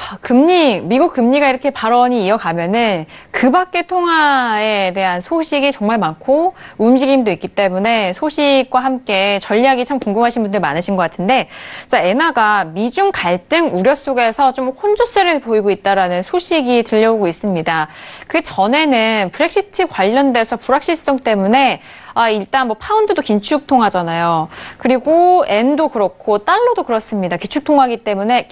미국 금리가 이렇게 발언이 이어가면은 그 밖의 통화에 대한 소식이 정말 많고 움직임도 있기 때문에 소식과 함께 전략이 참 궁금하신 분들 많으신 것 같은데, 자, 엔화가 미중 갈등 우려 속에서 좀 혼조세를 보이고 있다라는 소식이 들려오고 있습니다. 그 전에는 브렉시트 관련돼서 불확실성 때문에 일단 뭐 파운드도 긴축 통화잖아요. 그리고 엔도 그렇고 달러도 그렇습니다. 기축 통화기 때문에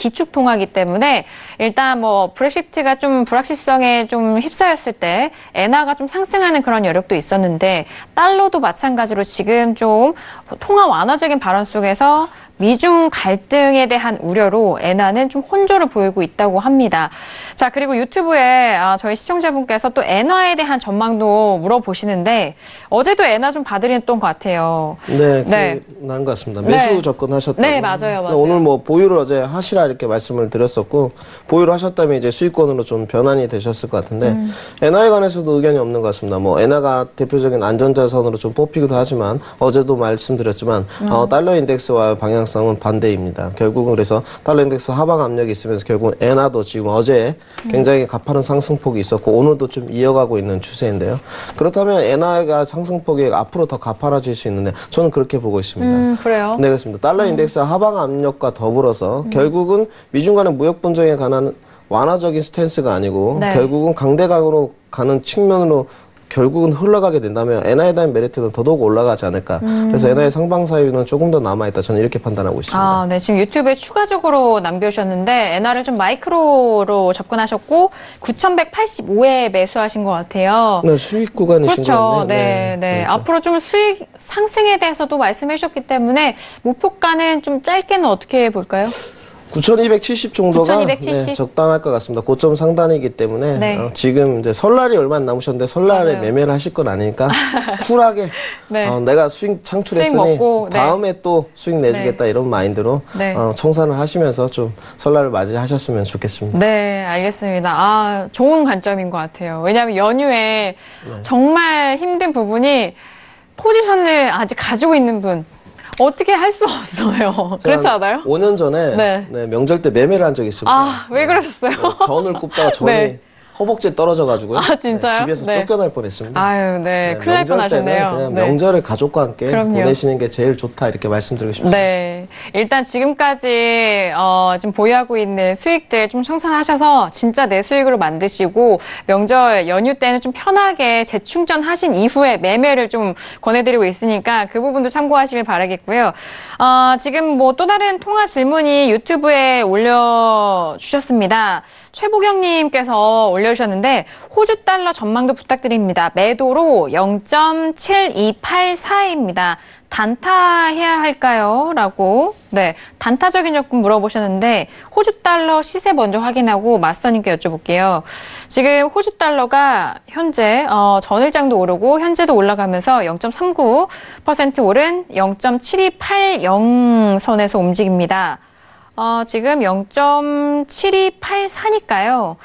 일단 뭐 브렉시트가 좀 불확실성에 좀 휩싸였을 때 엔화가 좀 상승하는 그런 여력도 있었는데, 달러도 마찬가지로 지금 좀 통화 완화적인 발언 속에서 미중 갈등에 대한 우려로 엔화는 좀 혼조를 보이고 있다고 합니다. 자, 그리고 유튜브에 저희 시청자분께서 또 엔화에 대한 전망도 물어보시는데, 어제도 엔화 좀 봐드렸던 것 같아요. 네, 나은 것 같습니다. 매수 네. 접근하셨다고. 네, 맞아요. 오늘 뭐 보유를 어제 하시라 이렇게 말씀을 드렸었고, 보유를 하셨다면 이제 수익권으로 좀 변환이 되셨을 것 같은데, 엔화에 관해서도 의견이 없는 것 같습니다. 뭐 엔화가 대표적인 안전자산으로 좀 뽑히기도 하지만, 어제도 말씀드렸지만 달러 인덱스와 방향성은 반대입니다. 결국은 그래서 달러 인덱스 하방 압력이 있으면서 결국은 엔화도 지금 어제 굉장히 가파른 상승폭이 있었고 오늘도 좀 이어가고 있는 추세인데요. 그렇다면 엔화가 상승폭이 앞으로 더 가파라질 수 있는데 저는 그렇게 보고 있습니다. 그래요? 네, 그렇습니다. 달러 인덱스 하방 압력과 더불어서 결국은 미중 간의 무역 분쟁에 관한 완화적인 스탠스가 아니고 네. 결국은 강대강으로 가는 측면으로 결국은 흘러가게 된다면 엔화에 대한 메리트는 더더욱 올라가지 않을까. 그래서 엔화의 상방사유는 조금 더 남아있다. 저는 이렇게 판단하고 있습니다. 네. 지금 유튜브에 추가적으로 남겨주셨는데 엔화를 좀 마이크로로 접근하셨고 9,185에 매수하신 것 같아요. 네, 수익 구간이신 그렇죠. 것 같네요. 네. 앞으로 좀 수익 상승에 대해서도 말씀해 주셨기 때문에 목표가는 좀 짧게는 어떻게 볼까요? 9,270 정도가 9,270? 네, 적당할 것 같습니다. 고점 상단이기 때문에 네. 지금 이제 설날이 얼마 안 남으셨는데 설날에 맞아요. 매매를 하실 건 아니니까 쿨하게 네. 내가 수익 창출했으니 수익 먹고, 네. 다음에 또 수익 내주겠다 이런 마인드로 네. 청산을 하시면서 좀 설날을 맞이하셨으면 좋겠습니다. 네, 알겠습니다. 좋은 관점인 것 같아요. 왜냐하면 연휴에 정말 힘든 부분이 포지션을 아직 가지고 있는 분 어떻게 할 수 없어요. 그렇지 않아요? 5년 전에 네. 명절 때 매매를 한 적이 있습니다. 왜 그러셨어요? 전을 굽다가 전이 네. 허벅지에 떨어져가지고요. 진짜요? 집에서 네. 쫓겨날 뻔했습니다. 네. 큰일 날 명절 뻔하셨네요. 때는 그냥 네. 명절을 가족과 함께 그럼요. 보내시는 게 제일 좋다 이렇게 말씀드리고 싶습니다. 네. 일단 지금까지 지금 보유하고 있는 수익들 좀 청산하셔서 진짜 내 수익으로 만드시고 명절 연휴 때는 좀 편하게 재충전하신 이후에 매매를 좀 권해드리고 있으니까 그 부분도 참고하시길 바라겠고요. 지금 뭐 또 다른 통화 질문이 유튜브에 올려주셨습니다. 최보경님께서 올려주셨는데 호주 달러 전망도 부탁드립니다. 매도로 0.7284입니다. 단타해야 할까요? 라고 단타적인 접근 물어보셨는데 호주 달러 시세 먼저 확인하고 마스터님께 여쭤볼게요. 지금 호주 달러가 현재 전일장도 오르고 현재도 올라가면서 0.39% 오른 0.7280 선에서 움직입니다. 지금 0.7284니까요.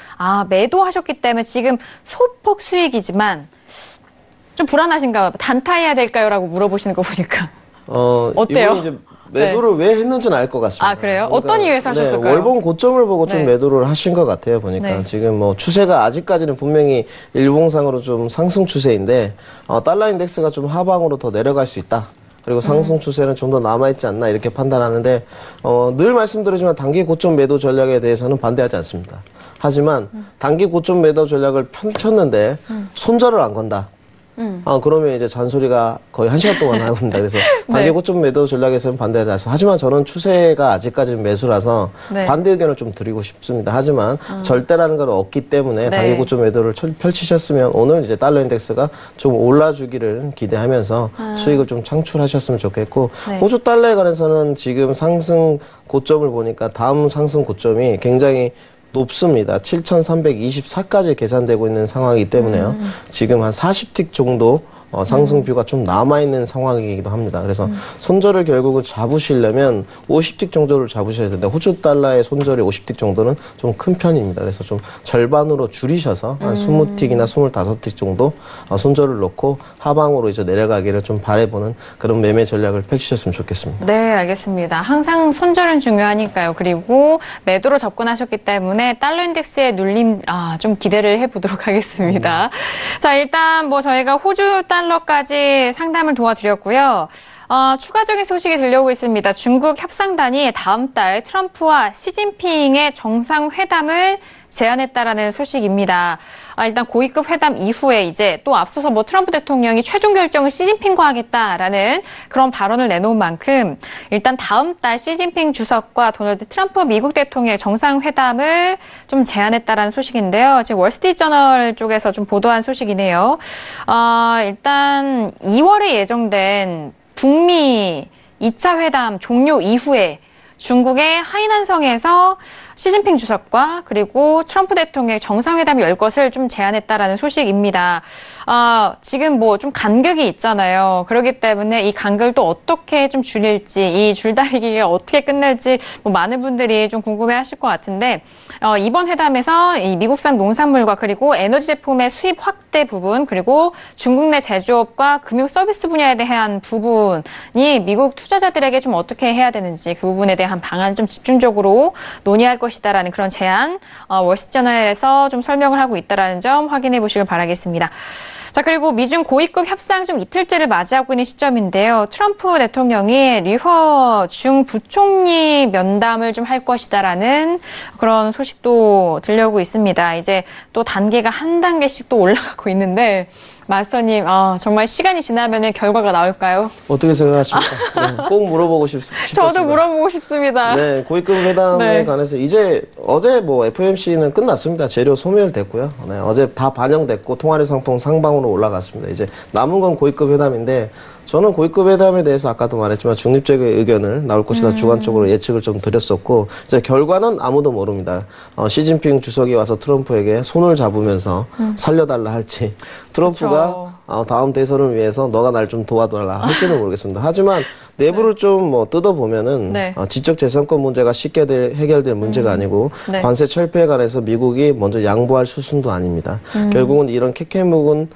매도하셨기 때문에 지금 소폭 수익이지만 좀 불안하신가 봐요. 단타해야 될까요? 라고 물어보시는 거 보니까. 어때요? 이제 매도를 왜 했는지는 알 것 같습니다. 아, 그래요? 그러니까, 어떤 이유에서 하셨을까요? 월봉 고점을 보고 좀 네. 매도를 하신 것 같아요. 보니까 지금 뭐 추세가 아직까지는 분명히 일봉상으로 좀 상승 추세인데 달러 인덱스가 좀 하방으로 더 내려갈 수 있다. 그리고 상승 추세는 좀 더 남아있지 않나 이렇게 판단하는데 늘 말씀드리지만 단기 고점 매도 전략에 대해서는 반대하지 않습니다. 하지만 단기 고점 매도 전략을 펼쳤는데 손절을 안 건다. 그러면 이제 잔소리가 거의 1시간 동안 하고입니다. 그래서 단기 고점 매도 전략에서는 반대하지 않습니다. 하지만 저는 추세가 아직까지는 매수라서 반대 의견을 좀 드리고 싶습니다. 하지만 절대라는 건 없기 때문에 단기 고점 매도를 펼치셨으면 오늘 이제 달러 인덱스가 좀 올라주기를 기대하면서 수익을 좀 창출하셨으면 좋겠고 호주 달러에 관해서는 지금 상승 고점을 보니까 다음 상승 고점이 굉장히 높습니다. 7,324까지 계산되고 있는 상황이기 때문에요. 지금 한 40틱 정도 상승뷰가 좀 남아있는 상황이기도 합니다. 그래서 손절을 결국은 잡으시려면 50틱 정도를 잡으셔야 되는데 호주 달러의 손절이 50틱 정도는 좀 큰 편입니다. 그래서 좀 절반으로 줄이셔서 한 20틱이나 25틱 정도 손절을 놓고 하방으로 이제 내려가기를 좀 바라보는 그런 매매 전략을 펼치셨으면 좋겠습니다. 네, 알겠습니다. 항상 손절은 중요하니까요. 그리고 매도로 접근하셨기 때문에 달러 인덱스의 눌림 좀 기대를 해보도록 하겠습니다. 자, 일단 뭐 저희가 호주 달러까지 상담을 도와드렸고요. 추가적인 소식이 들려오고 있습니다. 중국 협상단이 다음 달 트럼프와 시진핑의 정상회담을 제안했다라는 소식입니다. 일단 고위급 회담 이후에 이제 또 앞서서 뭐 트럼프 대통령이 최종 결정을 시진핑과 하겠다라는 그런 발언을 내놓은 만큼 일단 다음 달 시진핑 주석과 도널드 트럼프 미국 대통령의 정상회담을 좀 제안했다라는 소식인데요. 지금 월스트리트저널 쪽에서 좀 보도한 소식이네요. 일단 2월에 예정된 북미 2차 회담 종료 이후에 중국의 하이난성에서 시진핑 주석과 그리고 트럼프 대통령의 정상회담이 열 것을 좀 제안했다라는 소식입니다. 지금 뭐 좀 간격이 있잖아요. 그렇기 때문에 이 간격을 또 어떻게 좀 줄일지, 이 줄다리기가 어떻게 끝날지 뭐 많은 분들이 좀 궁금해하실 것 같은데 이번 회담에서 이 미국산 농산물과 그리고 에너지 제품의 수입 확대 부분 그리고 중국 내 제조업과 금융 서비스 분야에 대한 부분이 미국 투자자들에게 좀 어떻게 해야 되는지 그 부분에 대한 방안을 좀 집중적으로 논의할 것이다라는 그런 제안 월스트리트저널에서 좀 설명을 하고 있다라는 점 확인해 보시길 바라겠습니다. 자, 그리고 미중 고위급 협상 좀 이틀째를 맞이하고 있는 시점인데요. 트럼프 대통령이 리허 중 부총리 면담을 좀 할 것이다라는 그런 소식도 들려오고 있습니다. 이제 또 단계가 한 단계씩 또 올라가고 있는데 마스터님, 정말 시간이 지나면 결과가 나올까요? 어떻게 생각하십니까? 네, 꼭 물어보고 싶습니다. 저도 물어보고 싶습니다. 네, 고위급 회담에 관해서 이제 어제 뭐 FOMC는 끝났습니다. 재료 소멸됐고요. 네, 어제 다 반영됐고 통화리 상품 상방으로 올라갔습니다. 이제 남은 건 고위급 회담인데 저는 고위급 회담에 대해서 아까도 말했지만 중립적인 의견을 나올 것이다 주관적으로 예측을 좀 드렸었고 이제 결과는 아무도 모릅니다. 시진핑 주석이 와서 트럼프에게 손을 잡으면서 살려달라 할지 트럼프가 다음 대선을 위해서 너가 날 좀 도와달라 할지는 모르겠습니다. 하지만 내부를 좀 뭐 뜯어보면은 지적재산권 문제가 쉽게 해결될 문제가 아니고 관세 철폐에 관해서 미국이 먼저 양보할 수순도 아닙니다. 결국은 이런 캐캐묵은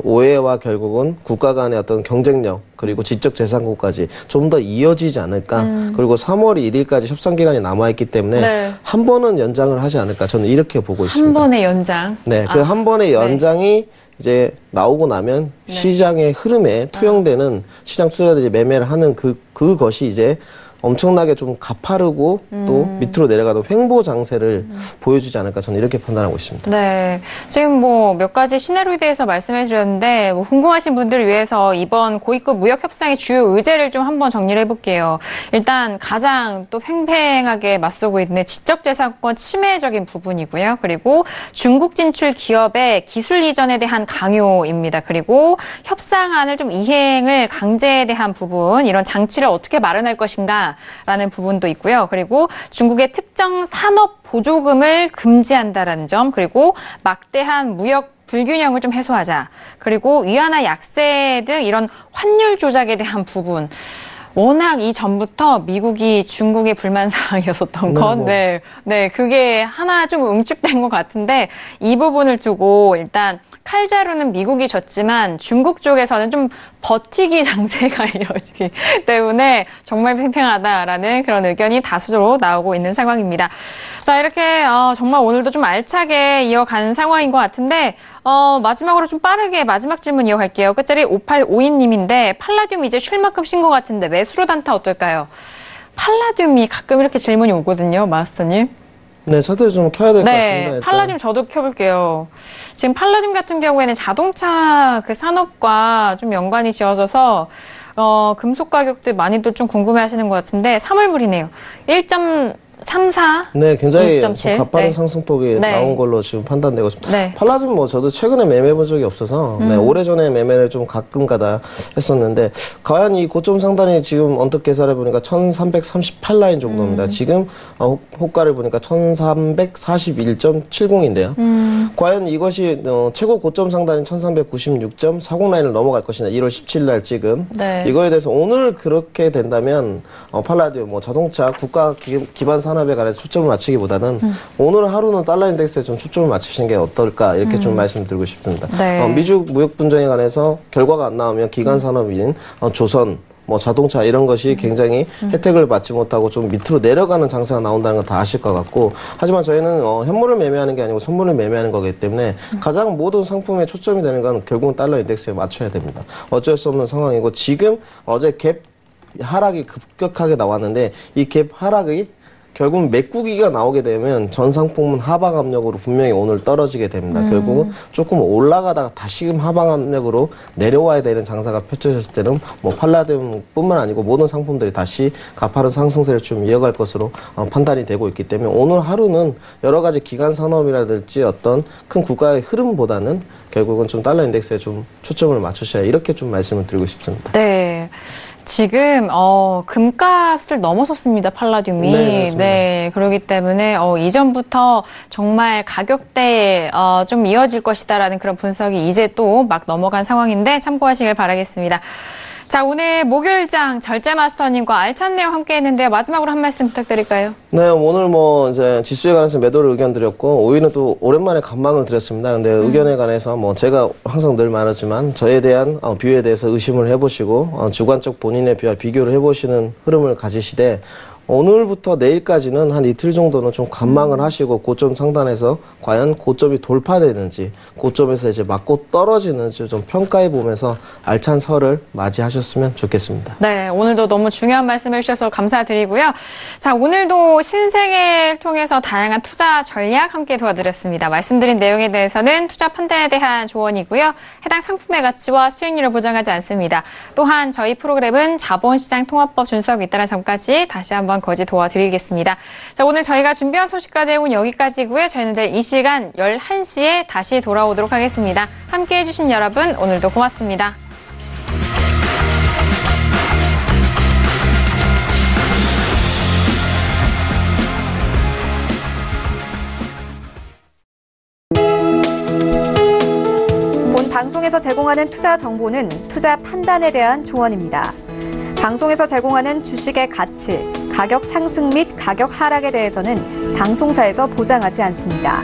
오해와 결국은 국가 간의 어떤 경쟁력 그리고 지적재산권까지 좀 더 이어지지 않을까. 그리고 3월 1일까지 협상 기간이 남아있기 때문에 한 번은 연장을 하지 않을까. 저는 이렇게 보고 있습니다. 한 번의 연장? 네, 그 한 번의 연장이 이제 나오고 나면 시장의 흐름에 투영되는 시장 투자자들이 매매를 하는 그것이 이제 엄청나게 좀 가파르고 또 밑으로 내려가는 횡보 장세를 보여주지 않을까 저는 이렇게 판단하고 있습니다. 네, 지금 뭐 몇 가지 시나리오에 대해서 말씀해 주셨는데 뭐 궁금하신 분들을 위해서 이번 고위급 무역 협상의 주요 의제를 좀 한번 정리를 해볼게요. 일단 가장 또 팽팽하게 맞서고 있는 지적재산권 침해적인 부분이고요. 그리고 중국 진출 기업의 기술 이전에 대한 강요입니다. 그리고 협상안을 좀 이행을 강제에 대한 부분, 이런 장치를 어떻게 마련할 것인가 라는 부분도 있고요. 그리고 중국의 특정 산업 보조금을 금지한다라는 점, 그리고 막대한 무역 불균형을 좀 해소하자. 그리고 위안화 약세 등 이런 환율 조작에 대한 부분. 워낙 이전부터 미국이 중국의 불만사항이었었던 건, 그게 하나 좀 응축된 것 같은데, 이 부분을 두고 일단 칼자루는 미국이 졌지만 중국 쪽에서는 좀 버티기 장세가 이어지기 때문에 정말 팽팽하다라는 그런 의견이 다수로 나오고 있는 상황입니다. 자, 이렇게 정말 오늘도 좀 알차게 이어가는 상황인 것 같은데 마지막으로 좀 빠르게 마지막 질문 이어갈게요. 끝자리 5852님인데 팔라듐 이제 쉴 만큼 쉰 것 같은데 매수로 단타 어떨까요? 팔라듐이 가끔 이렇게 질문이 오거든요, 마스터님. 네, 차트를 좀 켜야 될 것 같습니다. 네, 팔라듐 저도 켜볼게요. 지금 팔라듐 같은 경우에는 자동차 그 산업과 좀 연관이 지어져서 금속 가격들 많이들 좀 궁금해하시는 것 같은데 3월물이네요. 1.34. 네, 굉장히 2.7. 가파른 네. 상승폭이 네. 나온 걸로 지금 판단되고 있습니다. 네. 팔라듐 뭐 저도 최근에 매매해 본 적이 없어서 네, 오래전에 매매를 좀 가끔가다 했었는데 과연 이 고점 상단이 지금 언뜻 계산해 보니까 1338 라인 정도입니다. 지금 호가를 보니까 1341.70인데요. 과연 이것이 최고 고점 상단인 1396.40 라인을 넘어갈 것이냐 1월 17일 날 지금 네. 이거에 대해서 오늘 그렇게 된다면 팔라듐 뭐 자동차 국가 기반 산업에 관해서 초점을 맞추기보다는 오늘 하루는 달러 인덱스에 좀 초점을 맞추시는 게 어떨까 이렇게 좀 말씀드리고 싶습니다. 네. 미중 무역 분쟁에 관해서 결과가 안 나오면 기간 산업인 조선 뭐 자동차 이런 것이 굉장히 혜택을 받지 못하고 좀 밑으로 내려가는 장세가 나온다는 건 다 아실 것 같고 하지만 저희는 현물을 매매하는 게 아니고 선물을 매매하는 거기 때문에 가장 모든 상품에 초점이 되는 건 결국은 달러 인덱스에 맞춰야 됩니다. 어쩔 수 없는 상황이고 지금 어제 갭 하락이 급격하게 나왔는데 이 갭 하락이 결국 메꾸기가 나오게 되면 전 상품은 하방 압력으로 분명히 오늘 떨어지게 됩니다. 결국은 조금 올라가다가 다시금 하방 압력으로 내려와야 되는 장사가 펼쳐졌을 때는 뭐 팔라듐뿐만 아니고 모든 상품들이 다시 가파른 상승세를 좀 이어갈 것으로 판단이 되고 있기 때문에 오늘 하루는 여러 가지 기간 산업이라든지 어떤 큰 국가의 흐름보다는 결국은 좀 달러 인덱스에 좀 초점을 맞추셔야 이렇게 좀 말씀을 드리고 싶습니다. 네. 지금 금값을 넘어섰습니다. 팔라듐이. 네, 네, 그렇기 때문에 이전부터 정말 가격대에 좀 이어질 것이다라는 그런 분석이 이제 또 막 넘어간 상황인데 참고하시길 바라겠습니다. 자, 오늘 목요일장 절제마스터님과 알찬 내용 함께 했는데요. 마지막으로 한 말씀 부탁드릴까요? 네, 오늘 뭐 이제 지수에 관해서 매도를 의견 드렸고 오히려 또 오랜만에 간망을 드렸습니다. 근데 의견에 관해서 뭐 제가 항상 늘 말하지만 저에 대한 뷰에 대해서 의심을 해보시고 주관적 본인의 뷰와 비교를 해보시는 흐름을 가지시되 오늘부터 내일까지는 한 이틀 정도는 좀 관망을 하시고 고점 상단에서 과연 고점이 돌파되는지 고점에서 이제 맞고 떨어지는지 좀 평가해 보면서 알찬 설을 맞이하셨으면 좋겠습니다. 네, 오늘도 너무 중요한 말씀 해주셔서 감사드리고요. 자, 오늘도 신생을 통해서 다양한 투자 전략 함께 도와드렸습니다. 말씀드린 내용에 대해서는 투자 판단에 대한 조언이고요. 해당 상품의 가치와 수익률을 보장하지 않습니다. 또한 저희 프로그램은 자본시장 통합법 준수하고 있다는 점까지 다시 한번 거지 도와드리겠습니다. 자, 오늘 저희가 준비한 소식과 내용은 여기까지고요. 저희는 내일 이 시간 11시에 다시 돌아오도록 하겠습니다. 함께해 주신 여러분 오늘도 고맙습니다. 본 방송에서 제공하는 투자 정보는 투자 판단에 대한 조언입니다. 방송에서 제공하는 주식의 가치, 가격 상승 및 가격 하락에 대해서는 방송사에서 보장하지 않습니다.